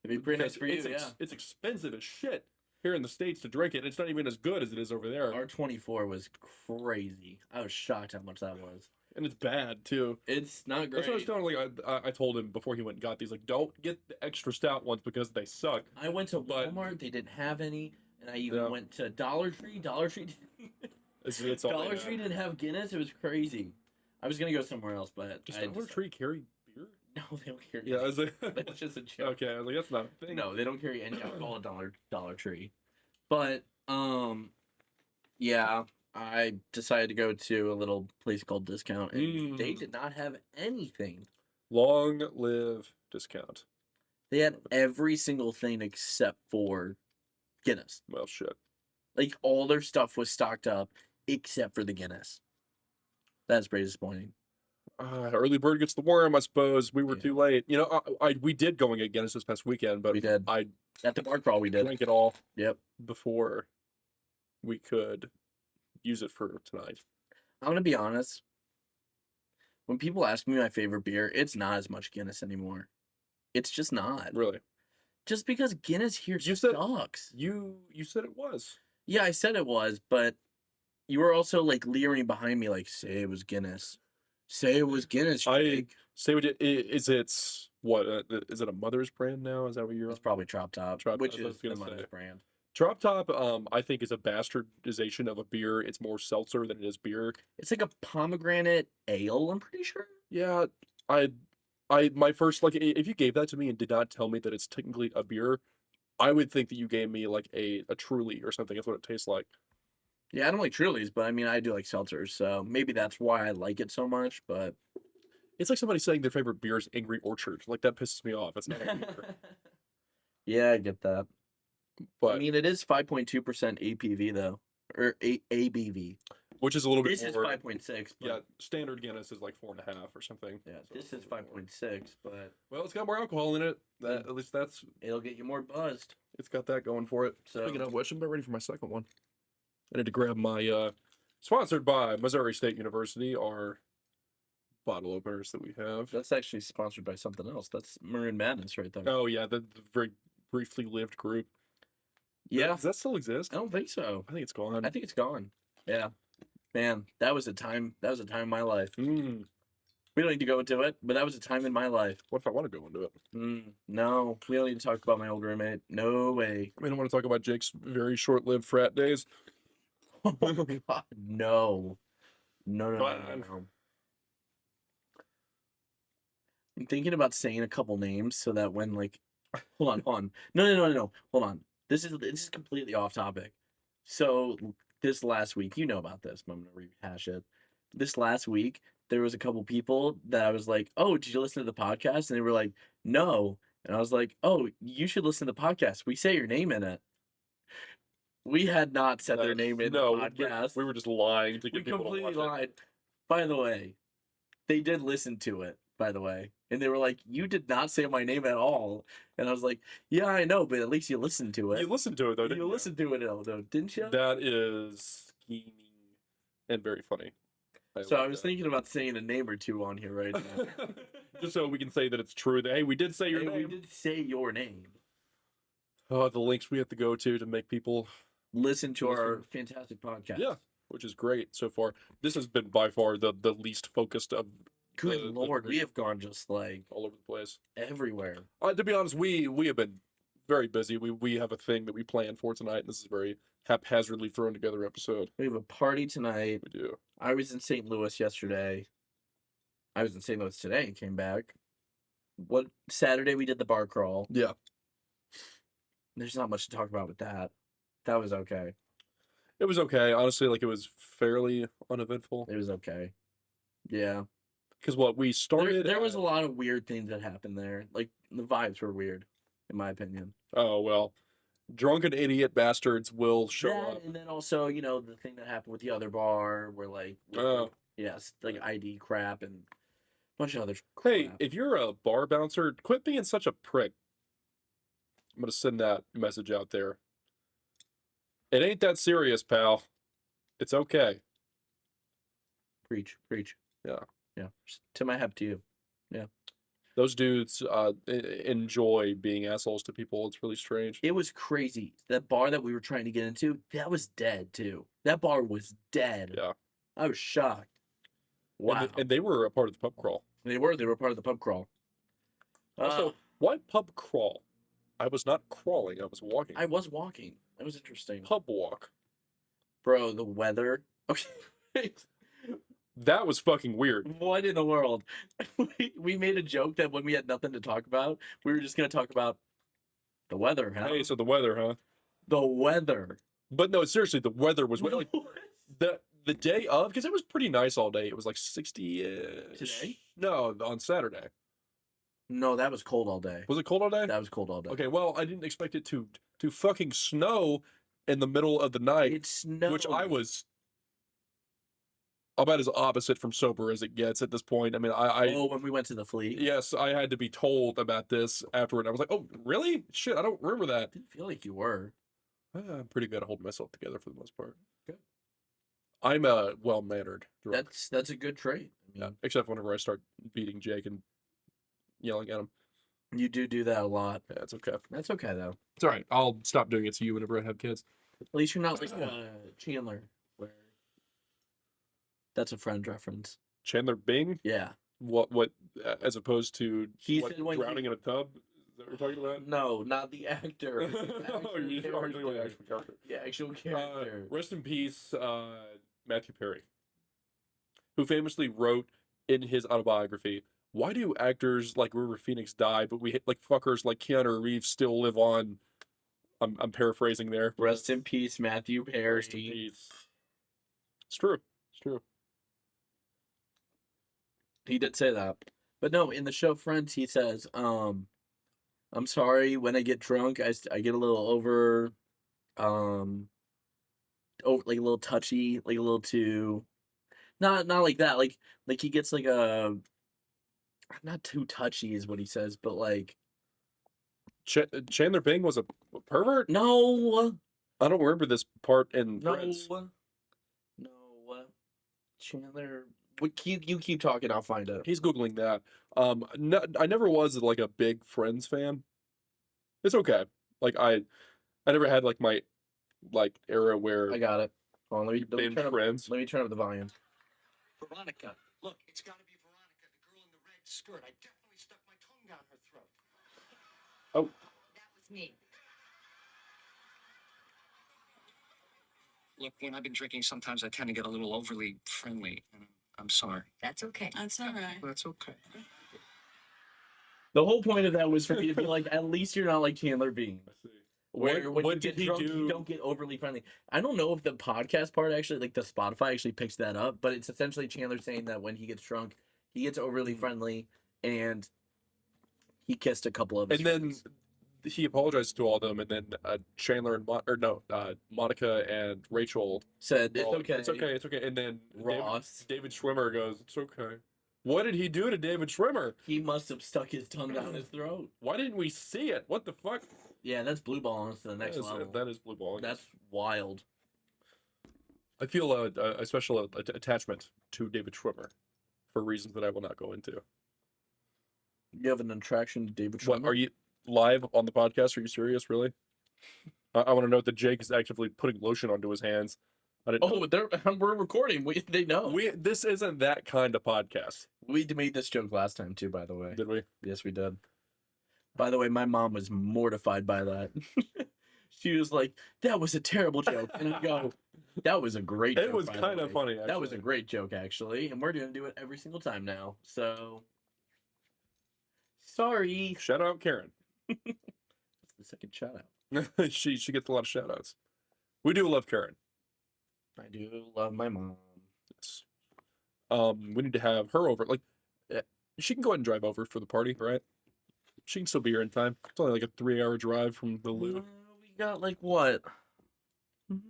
It'd be pretty nice Because for you, it's yeah. it's expensive as shit here in the States to drink it. It's not even as good as it is over there. R24 was crazy. I was shocked how much that was. And it's bad too. It's not great. That's what I was telling. Like I told him before he went and got these. Like, don't get the extra stout ones because they suck. I went to But- Walmart, they didn't have any, and I even Yeah. went to Dollar Tree. Dollar Tree It's all they Dollar have. Tree didn't have Guinness. It was crazy. I was gonna go somewhere else, but Does I Dollar just- Tree carry beer? No, they don't carry. Yeah, I was like, That's just a joke. okay. I was like, that's not a thing. No, they don't carry any alcohol at Dollar Tree. But yeah, I decided to go to a little place called Discount, and they Mm. did not have anything. Long live discount. They had every single thing except for Guinness. Well, shit. Like all their stuff was stocked up except for the Guinness. That's pretty disappointing. Early bird gets the worm. I suppose we were Yeah. too late. You know, we did go and get Guinness this past weekend, but We did. I At the bar crawl, we did. drank it all Yep. before we could use it for tonight. I'm gonna be honest. When people ask me my favorite beer, it's not as much Guinness anymore. It's just not. Really, Just because Guinness here You said- sucks. you said it was. Yeah, I said it was, but you were also like leering behind me, like, say it was Guinness. Say it was Guinness. Jake. Say what is it? What is it? A Mother's brand now? Is that what you're? It's probably Drop Top, Drop Top, which I was is the gonna Mother's say. brand. Drop Top, I think is a bastardization of a beer. It's more seltzer than it is beer. It's like a pomegranate ale, I'm pretty sure. Yeah, my first like if you gave that to me and did not tell me that it's technically a beer, I would think that you gave me like a Truly or something. That's what it tastes like. Yeah, I don't like Truly's, but I mean, I do like seltzers, so maybe that's why I like it so much, but. It's like somebody saying their favorite beer is Angry Orchard. Like that pisses me off. It's not a beer. Yeah, I get that. But I mean, it is 5.2% APV, though. Or ABV. which is a little bit This is more. 5.6. Yeah, standard Guinness is like 4.5 or something. Yeah, so this it's a is little bit more. 5.6, but Well, it's got more alcohol in it. That at least that's it'll get you more buzzed. it's got that going for it. So- Speaking of which, I'm about ready for my second one. I need to grab my sponsored by Missouri State University, our bottle openers that we have. That's actually sponsored by something else. That's Maroon Madness right there. Oh yeah, the very briefly lived group. Yeah, Does that still exist? I don't think so. I think it's gone. I think it's gone. Yeah. Man, that was a time. That was a time in my life. Mm, We don't need to go into it, but that was a time in my life. what if I want to go into it? No, we don't need to talk about my old roommate. No way. I mean, I want to talk about Jake's very short-lived frat days. Oh my God, no. No, no, no, no, Fine. no. I'm thinking about saying a couple names so that when like, hold on. No. Hold on. This is completely off topic. So this last week, you know about this, but I'm gonna rehash it. This last week, there was a couple people that I was like, "Oh, did you listen to the podcast?" And they were like, "No." And I was like, "Oh, you should listen to the podcast. We say your name in it." We had not said their name in no, the podcast. we were just lying to We get people to completely watch it. lied. By the way, they did listen to it, by the way. And they were like, "You did not say my name at all." And I was like, "Yeah, I know, but at least you listened to it. You listened to it though, didn't You you? listened to it though, didn't you?" That is scheming and very funny. So I like was that. thinking about saying a name or two on here right now. Just so we can say that it's true. That, hey, we did say your Hey, name. we did say your name. Oh, the links we have to go to make people Listen to our fantastic podcast. Yeah, which is great so far. This has been by far the least focused of. Good Lord, we have gone just like all over the place, everywhere. To be honest, we have been very busy. We have a thing that we plan for tonight, and this is a very haphazardly thrown together episode. We have a party tonight. We do. I was in St. Louis yesterday. I was in St. Louis today and came back. What Saturday we did the bar crawl. Yeah. There's not much to talk about with that. That was okay. It was okay. Honestly, like it was fairly uneventful. It was okay. Yeah. Because what we started there was a lot of weird things that happened there. Like the vibes were weird, in my opinion. Oh well. Drunken idiot bastards will show up. And then also, the thing that happened with the other bar where like yes, like ID crap and a bunch of other crap. Hey, if you're a bar bouncer, quit being such a prick. I'm gonna send that message out there. It ain't that serious, pal. It's okay. Preach. Yeah. Yeah. Just tip my hat to you. Yeah. Those dudes enjoy being assholes to people. It's really strange. It was crazy. That bar that we were trying to get into, that was dead too. That bar was dead. Yeah. I was shocked. Wow. And they were a part of the pub crawl. They were part of the pub crawl. Also, why pub crawl? I was not crawling. I was walking. I was walking. That was interesting. Pub walk. Bro, the weather. Okay. That was fucking weird. What in the world? We made a joke that when we had nothing to talk about, we were just going to talk about the weather, huh? Hey, so the weather, huh? The weather. But no, seriously, the weather was like the day of, because it was pretty nice all day. It was like 60 Today? No, on Saturday. No, that was cold all day. Was it cold all day? That was cold all day. Okay, well, I didn't expect it to fucking snow in the middle of the night. It snowed. Which I was about as opposite from sober as it gets at this point. I mean, when we went to the Fleet? Yes, I had to be told about this afterward. I was like, oh, really? Shit, I don't remember that. I didn't feel like you were. I'm pretty good at holding myself together for the most part. Good. I'm well-mannered drunk. That's a good trait. Yeah, except whenever I start beating Jake and yelling at him. You do that a lot. Yeah, it's okay. That's okay, though. It's all right. I'll stop doing it to you whenever I have kids. At least you're not like Chandler, where that's a Friends reference. Chandler Bing? Yeah. What, as opposed to said when drowning in a tub? Is that what you're talking about? No, not the actor. Oh, you're talking about the actual character. Yeah, actual character. Rest in peace, Matthew Perry, who famously wrote in his autobiography, "Why do actors like River Phoenix die, but we like fuckers like Keanu Reeves still live on?" I'm paraphrasing there. Rest in peace, Matthew Perry. Rest in peace. It's true. It's true. He did say that. But no, in the show Friends, he says, I'm sorry, when I get drunk, I get a little over, like a little touchy, like a little too, not like that, like he gets like not too touchy is what he says, but like. Chandler Bing was a pervert? No. I don't remember this part in Friends. No. Chandler. You keep talking, I'll find out. He's Googling that. I never was like a big Friends fan. It's okay. Like I never had like my era where I got it. Hold on, let me turn Friends. Let me turn up the volume. Veronica. Look, it's got to be Veronica, the girl in the red skirt. I definitely stuck my tongue down her throat. Oh. That was me. Look, when I've been drinking, sometimes I tend to get a little overly friendly. And I'm sorry. That's okay. That's all right. That's okay. The whole point of that was for me to be like, at least you're not like Chandler Bing. Where when what you did get he drunk, do? you don't get overly friendly. I don't know if the podcast part actually, like the Spotify actually picks that up, but it's essentially Chandler saying that when he gets drunk, he gets overly friendly, and he kissed a couple of his And then friends. he apologized to all of them, and then Chandler and Monica and Rachel Said, were it's all okay. like, it's okay, and then Ross. David Schwimmer goes, it's okay. What did he do to David Schwimmer? He must have stuck his tongue down his throat. Why didn't we see it? What the fuck? Yeah, that's blue balling to the next level. That is blue balling. That's wild. I feel a special attachment to David Schwimmer for reasons that I will not go into. You have an attraction to David Schwimmer? What, are you live on the podcast? Are you serious? Really? I want to note that Jake is actively putting lotion onto his hands. I didn't know. We're recording. They know. This isn't that kind of podcast. We made this joke last time too, by the way. Did we? Yes, we did. By the way, my mom was mortified by that. She was like, "That was a terrible joke," and I go, "That was a great joke." It was kind of funny, actually. That was a great joke, actually, and we're gonna do it every single time now. So, sorry. Shout out Karen. That's the second shout out. she gets a lot of shout outs. We do love Karen. I do love my mom. Yes. We need to have her over. Like, she can go ahead and drive over for the party, right? She can still be here in time. It's only like a 3-hour drive from the loop. We got like what?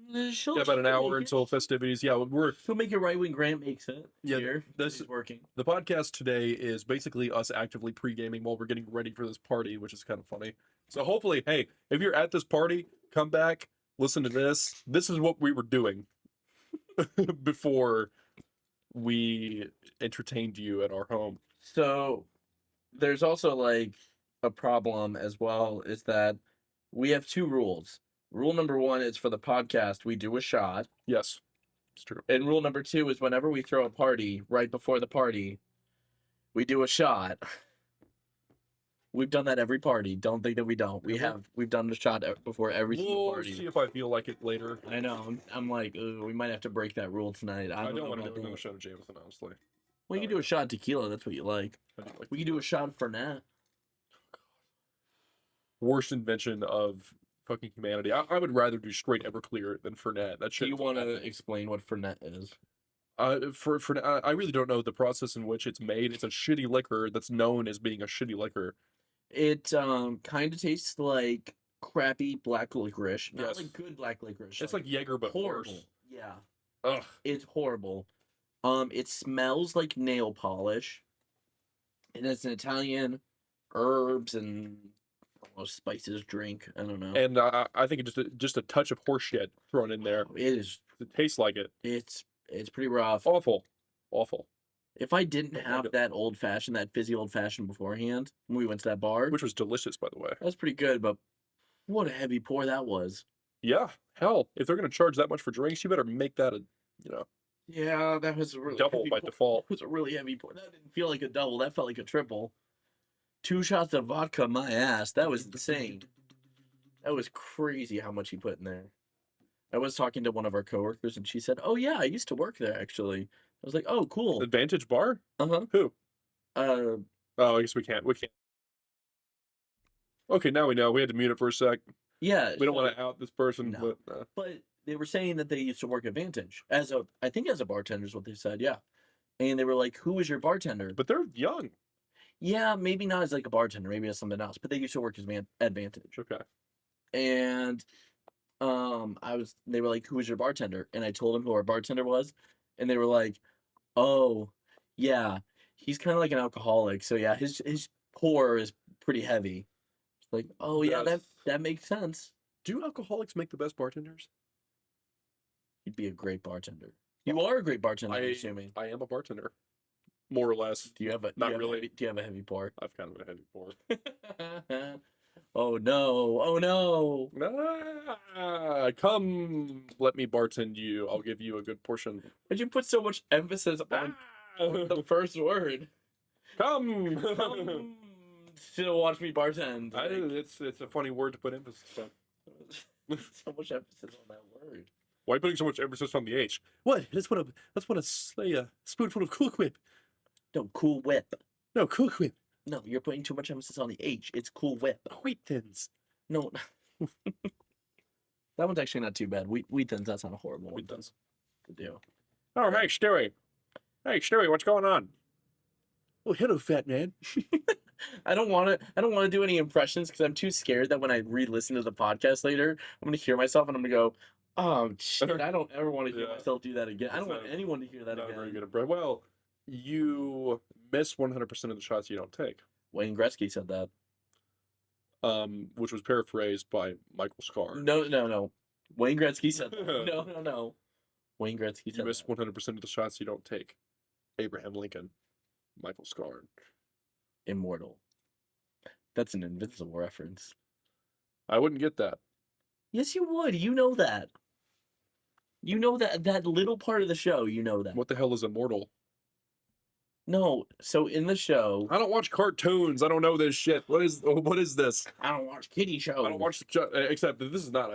Yeah, about an hour until festivities. Yeah, she'll make it right when Grant makes it. Yeah, here. this is working. The podcast today is basically us actively pre-gaming while we're getting ready for this party, which is kind of funny. So hopefully, hey, if you're at this party, come back, listen to this. This is what we were doing before we entertained you at our home. So there's also like a problem as well, is that we have 2 rules. Rule number 1 is for the podcast, we do a shot. Yes, it's true. And rule number 2 is whenever we throw a party, right before the party, we do a shot. We've done that every party. Don't think that we don't. We've done the shot before every single party. We'll see if I feel like it later. I know. I'm like, ooh, we might have to break that rule tonight. I don't want to about do another that. shot of Jameson, honestly. Well, you can do a shot of tequila. That's what you like. We can do a shot of Fernet. Worst invention of fucking humanity. I would rather do straight Everclear than Fernet. That shit. Do you want to explain what Fernet is? For I really don't know the process in which it's made. It's a shitty liquor that's known as being a shitty liquor. It kind of tastes like crappy black licorice. Not Yes. like good black licorice. It's like Jaeger, but horrible. worse. Yeah. Ugh. It's horrible. It smells like nail polish. And it's an Italian herbs and almost spices drink. I don't know. And I think it's just a touch of horse shit thrown in there. It is. It tastes like it. It's pretty rough. Awful. Awful. If I didn't have that old fashioned, that fizzy old fashioned beforehand, when we went to that bar, Which was delicious, by the way. that was pretty good, but what a heavy pour that was. Yeah. Hell, if they're going to charge that much for drinks, you better make that a, Yeah, that was a really double heavy by pour. default. It was a really heavy pour. That didn't feel like a double. That felt like a triple. 2 shots of vodka, my ass. That was insane. That was crazy how much he put in there. I was talking to one of our coworkers, and she said, "Oh yeah, I used to work there actually." I was like, "Oh, cool." Advantage Bar? Uh-huh. Who? Uh, Oh, I guess we can't. We can't. Okay, now we know. We had to mute it for a sec. yeah. We don't so- want to out this person, No. but But they were saying that they used to work at Vantage I think as a bartender is what they said, yeah. And they were like, "Who is your bartender?" but they're young. Yeah, maybe not as like a bartender, maybe as something else. But they used to work as at Vantage. Okay. And they were like, "Who is your bartender?" And I told them who our bartender was, and they were like, "Oh, yeah, he's kind of like an alcoholic. So yeah, his pour is pretty heavy." It's like, "Oh yeah, that makes sense. Do alcoholics make the best bartenders? You'd be a great bartender. You are a great bartender, I'm assuming. I am a bartender, more or less. Do you have a Not do you have a really. heavy- do you have a heavy pour? I've kind of a heavy pour. Oh no! Oh no! Come, let me bartend you. I'll give you a good portion. Why'd you put so much emphasis on the first word? Come. Come to watch me bartend. It's a funny word to put emphasis on. So much emphasis on that word. Why are you putting so much emphasis on the H? What? Let's want to slay a spoonful of Cool Whip. No, Cool Whip. No, Cool Whip. No, you're putting too much emphasis on the H. It's Cool Whip. Wheat Thins. No. That one's actually not too bad. Wheat Thins, that's not a horrible one. Wheat Thins. Good deal. Oh, hey, Stewie. Hey, Stewie, what's going on? Oh, hello, fat man. I don't want to do any impressions because I'm too scared that when I re-listen to the podcast later, I'm going to hear myself and I'm going to go, "Oh, shit, I don't ever want to hear Yeah. myself do that again. I don't It's want not- anyone to hear that Not again." very good at bread. Well, you miss 100% of the shots you don't take. Wayne Gretzky said that. Which was paraphrased by Michael Scar. No. Wayne Gretzky said that. No. Wayne Gretzky said You miss that. 100% of the shots you don't take. Abraham Lincoln, Michael Scar. Immortal. That's an Invincible reference. I wouldn't get that. Yes, you would. You know that. You know that little part of the show. You know that. What the hell is immortal? No. So in the show, I don't watch cartoons. I don't know this shit. What is this? I don't watch kiddie shows. I don't watch except that this is not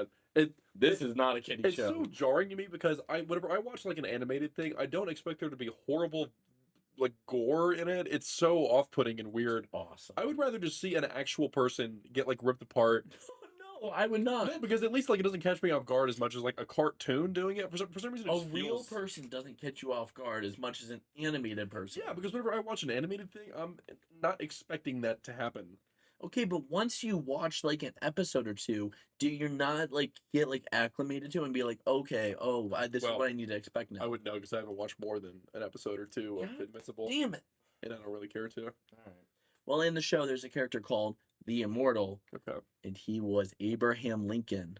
This is not a kiddie it's show. so jarring to me because whenever I watch like an animated thing, I don't expect there to be horrible like gore in it. It's so off-putting and weird. Awesome. I would rather just see an actual person get like ripped apart. No, I would not. No, because at least like it doesn't catch me off guard as much as like a cartoon doing it. For some reason, it A just real feels... person doesn't catch you off guard as much as an animated person. Yeah, because whenever I watch an animated thing, I'm not expecting that to happen. Okay, but once you watch like an episode or two, do you not like get like acclimated to it and be like, okay, this is Well, what I need to expect now? I would know because I haven't watched more than an episode or two of Yeah? Invincible, Damn it! and I don't really care to. All right. Well, in the show, there's a character called the Immortal, Okay. and he was Abraham Lincoln.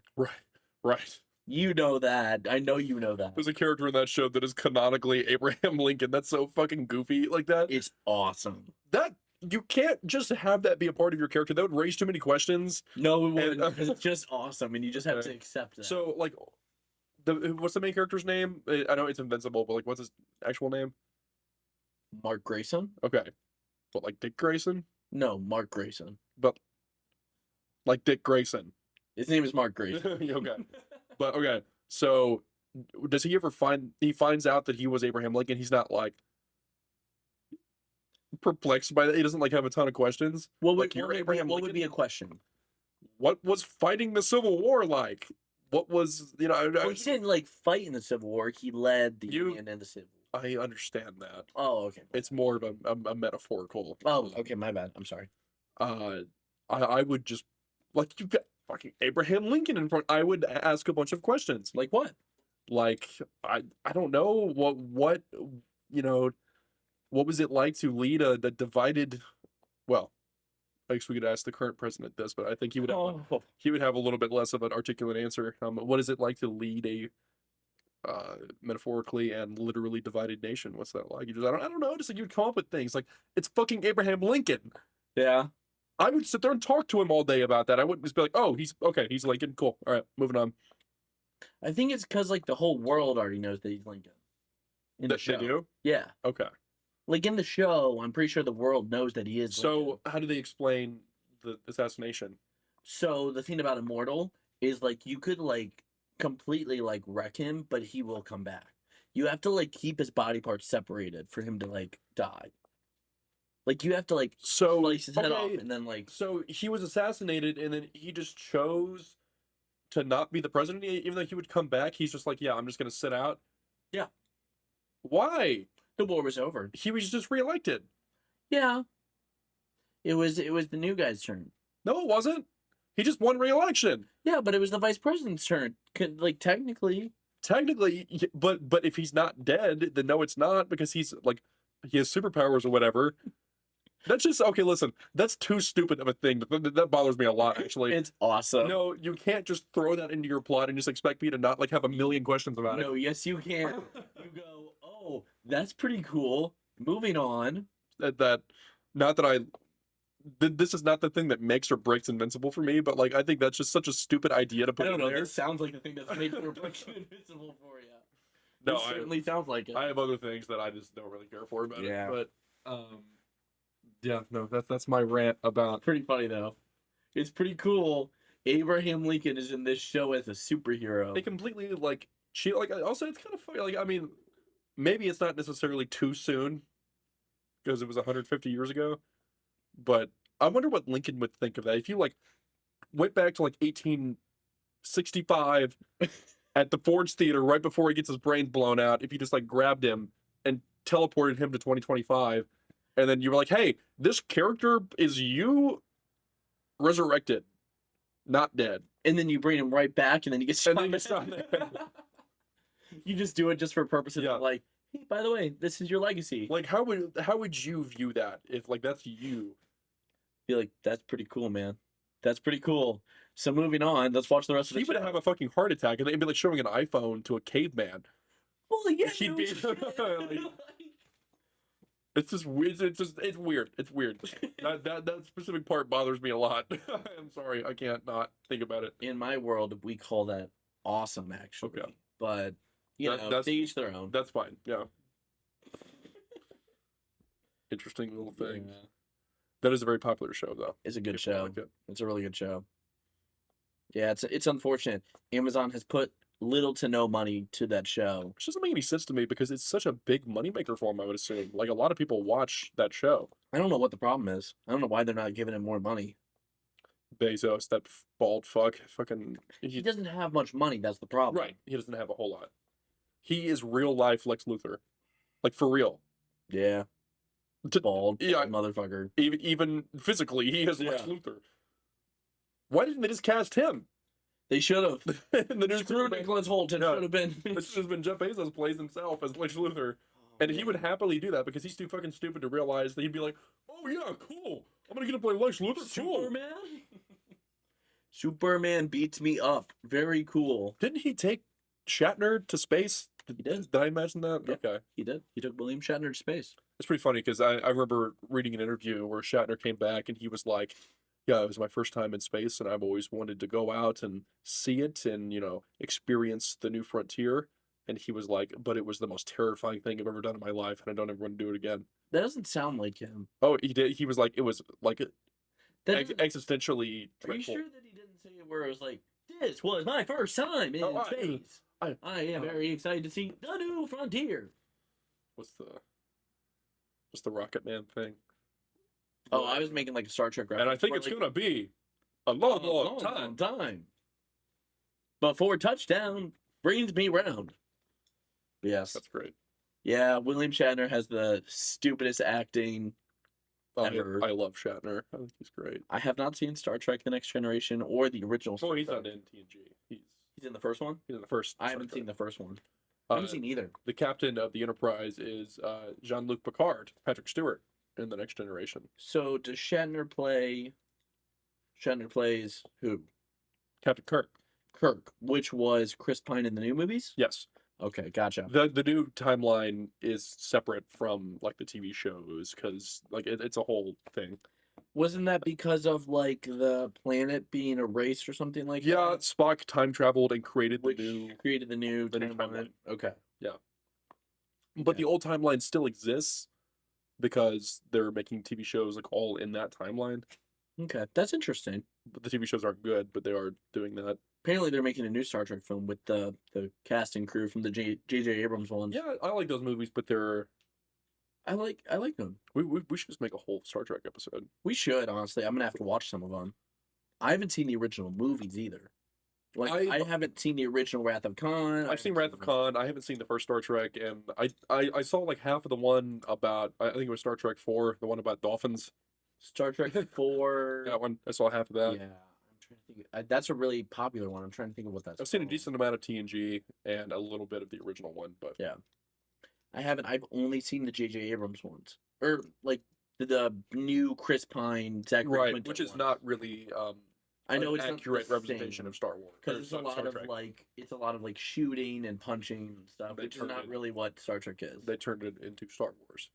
Right. You know that. I know you know that. There's a character in that show that is canonically Abraham Lincoln. That's so fucking goofy like that. It's awesome. That you can't just have that be a part of your character. That would raise too many questions. No, it wouldn't. Because it's just awesome, and you just have to Okay. accept that. So like, what's the main character's name? I know it's Invincible, but like, what's his actual name? Mark Grayson? Okay, but like Dick Grayson, No, Mark Grayson. but like Dick Grayson. His name is Mark Grayson. Okay, but okay. So does he ever he finds out that he was Abraham Lincoln? He's not like perplexed by that. He doesn't like have a ton of questions. What would, Like, you're what, would, Abraham what would be a Lincoln? question? What was fighting the Civil War like? What was Well, he didn't like fight in the Civil War. He led the You- Union in the Civil War. I understand that. Oh, okay. It's more of a metaphorical. Oh, okay. My bad. I'm sorry. I would just like you got fucking Abraham Lincoln in front. I would ask a bunch of questions. Like what? Like I don't know what what was it like to lead the divided. Well, I guess we could ask the current president this, but I think he would have a little bit less of an articulate answer. What is it like to lead a metaphorically and literally divided nation? What's that like? I don't know. Just like you'd come up with things like it's fucking Abraham Lincoln. Yeah. I would sit there and talk to him all day about that. I wouldn't just be like, oh, he's Lincoln. Cool. All right, moving on. I think it's because like the whole world already knows that he's Lincoln. In the They show. do? Yeah. Okay. Like in the show, I'm pretty sure the world knows that he is Lincoln. So how do they explain the assassination? So the thing about Immortal is like you could like completely like wreck him, but he will come back. You have to like keep his body parts separated for him to like die. Like you have to like slice his head off and then like So he was assassinated and then he just chose to not be the president, even though he would come back. He's just like, yeah, I'm just gonna sit out. Yeah. Why? the war was over. He was just reelected. Yeah. It was the new guy's turn. No, it wasn't. He just won re-election. Yeah, but it was the vice president's turn. Like technically. Technically, but if he's not dead, then no, it's not, because he's like, he has superpowers or whatever. That's just, okay, listen, that's too stupid of a thing. That bothers me a lot, actually. It's awesome. No, you can't just throw that into your plot and just expect me to not like have a million questions about it. No, yes you can. You go, oh, that's pretty cool. Moving on. Not that this is not the thing that makes or breaks Invincible for me, but like I think that's just such a stupid idea to put I don't in know. there. This sounds like the thing that's made or breaks Invincible for you. No, This certainly sounds like it. I have other things that I just don't really care for about Yeah. it. But yeah, no, that's my rant about. Pretty funny though. It's pretty cool. Abraham Lincoln is in this show as a superhero. They completely like cheat. Like also, it's kind of funny. Like I mean, maybe it's not necessarily too soon because it was 150 years ago, but I wonder what Lincoln would think of that if you like went back to like 1865 at the Ford's Theater right before he gets his brains blown out. If you just like grabbed him and teleported him to 2025, and then you were like, "Hey, this character is you resurrected, not dead." And then you bring him right back, and then you get And shot. then you stop there. You just do it just for purposes Yeah. of like, Hey, by the way, this is your legacy. Like, how would you view that if like that's you? Be like, that's pretty cool, man. That's pretty cool. So moving on, let's watch the rest of He the would show. have a fucking heart attack, and they'd be like showing an iPhone to a caveman. Well, yeah, He'd no be- shit. like- It's just weird. It's weird. It's weird. That specific part bothers me a lot. I'm sorry, I can't not think about it. In my world, we call that awesome, actually. Okay. But you know, That's to each their own. That's fine. Yeah. Interesting little thing. Yeah. That is a very popular show, though. It's a good People show. like it. It's a really good show. Yeah, it's unfortunate. Amazon has put little to no money to that show. Which doesn't make any sense to me because it's such a big moneymaker for them, I would assume. Like, a lot of people watch that show. I don't know what the problem is. I don't know why they're not giving him more money. Bezos, that bald fuck, fucking. He doesn't have much money. That's the problem. Right. He doesn't have a whole lot. He is real life Lex Luthor. Like, for real. Yeah. To- Bald. yeah. Motherfucker. Even physically, he is Lex Yeah. Luthor. Why didn't they just cast him? They should have. In the new Screw Superman? Nicholas Holton. No. Should have been. This should have been Jeff Bezos plays himself as Lex Luthor. And he would happily do that because he's too fucking stupid to realize that he'd be like, oh yeah, cool. I'm gonna get to play Lex Luthor. Cool. Superman. Superman beats me up. Very cool. Didn't he take Shatner to space? He did. Did I imagine that? Yeah. Okay. He did. He took William Shatner to space. It's pretty funny because I remember reading an interview where Shatner came back and he was like, yeah, it was my first time in space and I've always wanted to go out and see it and, you know, experience the new frontier. And he was like, but it was the most terrifying thing I've ever done in my life and I don't ever want to do it again. That doesn't sound like him. Oh, he did. He was like, it was like That doesn't- existentially Are you dreadful. sure that he didn't say it where it was like, this was my first time in Oh, space. I am very excited to see the new frontier. What's the Rocket Man thing? Oh, I was making like a Star Trek reference. And I think where, it's like, gonna be a long time. time. Before touchdown brings me round. Yes. That's great. Yeah, William Shatner has the stupidest acting. Oh, Ever. I love Shatner. I think he's great. I have not seen Star Trek: The Next Generation or the original. Oh, Star he's Trek. not in TNG. He's in the first one. He's in the first. I haven't seen the first one. I haven't seen either. The captain of the Enterprise is Jean-Luc Picard, Patrick Stewart, in the Next Generation. So does Shatner play? Shatner plays who? Captain Kirk. Kirk, which was Chris Pine in the new movies. Yes. Okay, gotcha. The new timeline is separate from like the TV shows because like it's a whole thing. Wasn't that because of like the planet being erased or something like Yeah, that? Spock time traveled and created Which the new. created the new the new timeline. timeline. Okay. But Okay. the old timeline still exists because they're making TV shows like all in that timeline. Okay, that's interesting. But the TV shows aren't good, but they are doing that. Apparently, they're making a new Star Trek film with the cast and crew from the J.J. Abrams ones. Yeah, I like those movies, but they're I like them. we should just make a whole Star Trek episode. We should honestly. I'm gonna have to watch some of them. I haven't seen the original movies either. Like I haven't seen the original Wrath of Khan. I've seen Wrath of Khan. I haven't seen the first Star Trek, and I saw like half of the one about I think it was Star Trek 4, the one about dolphins. Star Trek 4. That one I saw half of that. Yeah, I'm trying to think. That's a really popular one. I'm trying to think of what that's. I've seen a called. decent amount of TNG and a little bit of the original one, but Yeah. I haven't. I've only seen the J.J. Abrams ones, or like the new Chris Pine, Zachary right, Quinto which is ones. not really I know an it's accurate not the representation same, of Star Wars because or it's a Star lot of Trek. like shooting and punching and stuff, They which is turned not it- really what Star Trek is. They turned it into Star Wars,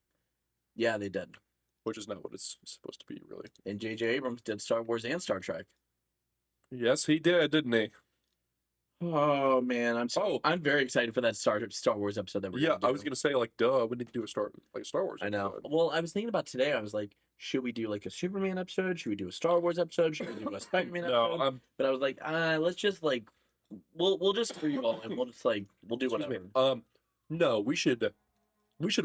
Yeah, they did. which is not what it's supposed to be, really. And J.J. Abrams did Star Wars and Star Trek. Yes, he did, didn't he? Oh man, Oh. I'm very excited for that Star Wars episode that we're Yeah, gonna I was do. gonna say like, duh, we need to do a Star Wars. I know. episode. Well, I was thinking about today. I was like, should we do like a Superman episode? Should we do a Star Wars episode? Should we do a Spider-Man No, episode? I'm. But I was like, let's just like, we'll just freeball and we'll just like we'll do Excuse me. whatever. No, we should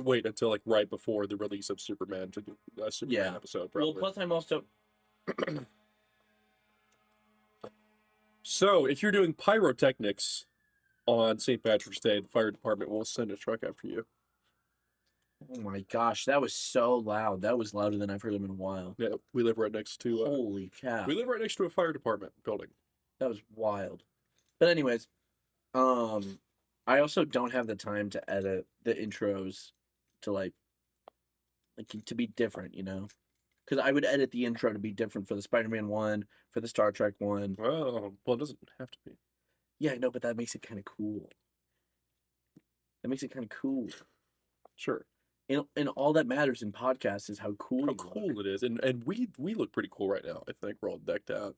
wait until like right before the release of Superman to do a Superman Yeah. episode. Well, Probably. plus I'm also So, if you're doing pyrotechnics on St. Patrick's Day, the fire department will send a truck after you. oh my gosh, that was so loud. That was louder than I've heard them in a while. Yeah, we live right next to. Holy cow, We live right next to a fire department building. that was wild. But anyways, I I also don't have the time to edit the intros to like to be different, you know? Because I would edit the intro to be different for the Spider-Man one, for the Star Trek one. Well, it doesn't have to be. Yeah, I know, but that makes it kind of cool. That makes it kind of cool. Sure. And all that matters in podcasts is how cool How you cool look. it is, and we look pretty cool right now. I think we're all decked out.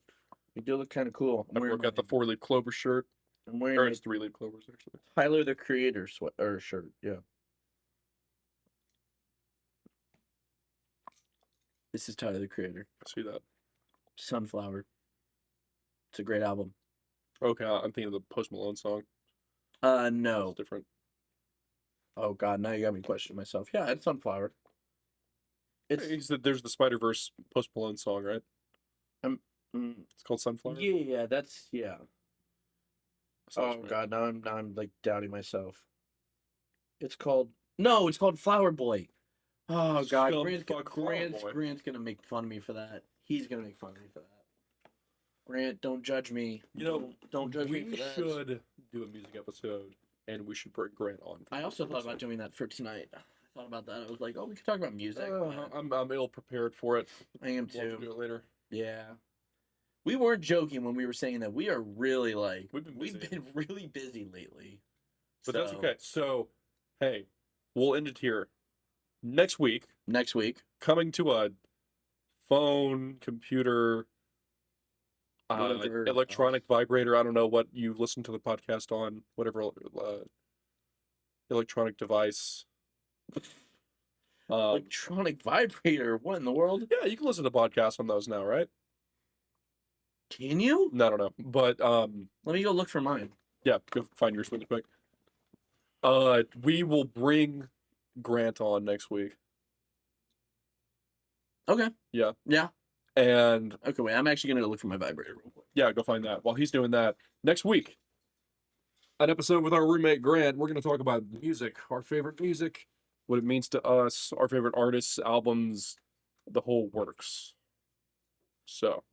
We do look kind of cool. I've got the 4-leaf clover shirt. I'm wearing Or my it's 3-leaf clovers actually. Tyler the Creator sweat or shirt. Yeah. This is Tyler the Creator. I see that. Sunflower. It's a great album. Okay, I'm thinking of the Post Malone song. No. It's different. Oh God, now you got me questioning myself. Yeah, it's Sunflower. It's There's the Spider-Verse Post Malone song, right? mm, It's called Sunflower. yeah, that's yeah. Sounds Oh right. God, now I'm like doubting myself. It's called Flower Boy. Oh God, Some fuck Flower Boy. Grant's gonna make fun of me for that. He's gonna make fun of me for that. Grant, don't judge me. You know, don't judge me we for that. should do a music episode, and we should bring Grant on. I also thought about doing that for tonight. I thought about that. I was like, oh, we could talk about music. I'm ill prepared for it. I am We'll have too. to do it later. Yeah. We weren't joking when we were saying that we are really like We've been really busy lately. But that's okay. So, hey, we'll end it here. Next week, coming to a phone, computer, Whatever, electronic vibrator. I don't know what you listen to the podcast on, whatever electronic device. electronic vibrator. What in the world? Yeah, you can listen to podcasts on those now, right? Can you? No, I don't know. But Let me go look for mine. yeah, go find yours really quick. We will bring Grant on next week. Okay. Yeah. Yeah. And Okay, wait. I'm actually gonna look for my vibrator real quick. yeah, go find that. While he's doing that, next week, an episode with our roommate Grant, we're going to talk about music, our favorite music, what it means to us, our favorite artists, albums, the whole works. So,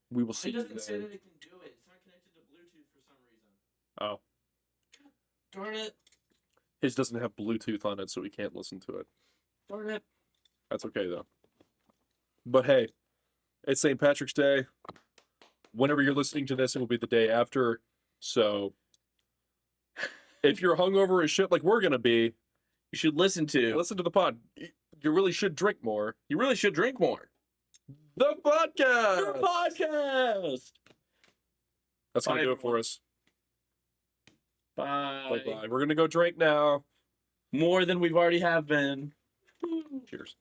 we will see It you doesn't say then. that it can do it. It's not connected to Bluetooth for some reason. Oh, Darn it. his doesn't have Bluetooth on it, so we can't listen to it. Darn it. That's okay, though. But hey, it's St. Patrick's Day. Whenever you're listening to this, it will be the day after. So, if you're hungover as shit like we're going to be, You should listen to. listen to the pod. You really should drink more. You really should drink more. The podcast! Your podcast. That's going Bye, to do it for us. Bye. Bye-bye. We're going to go drink now. More than we've already have been. Cheers.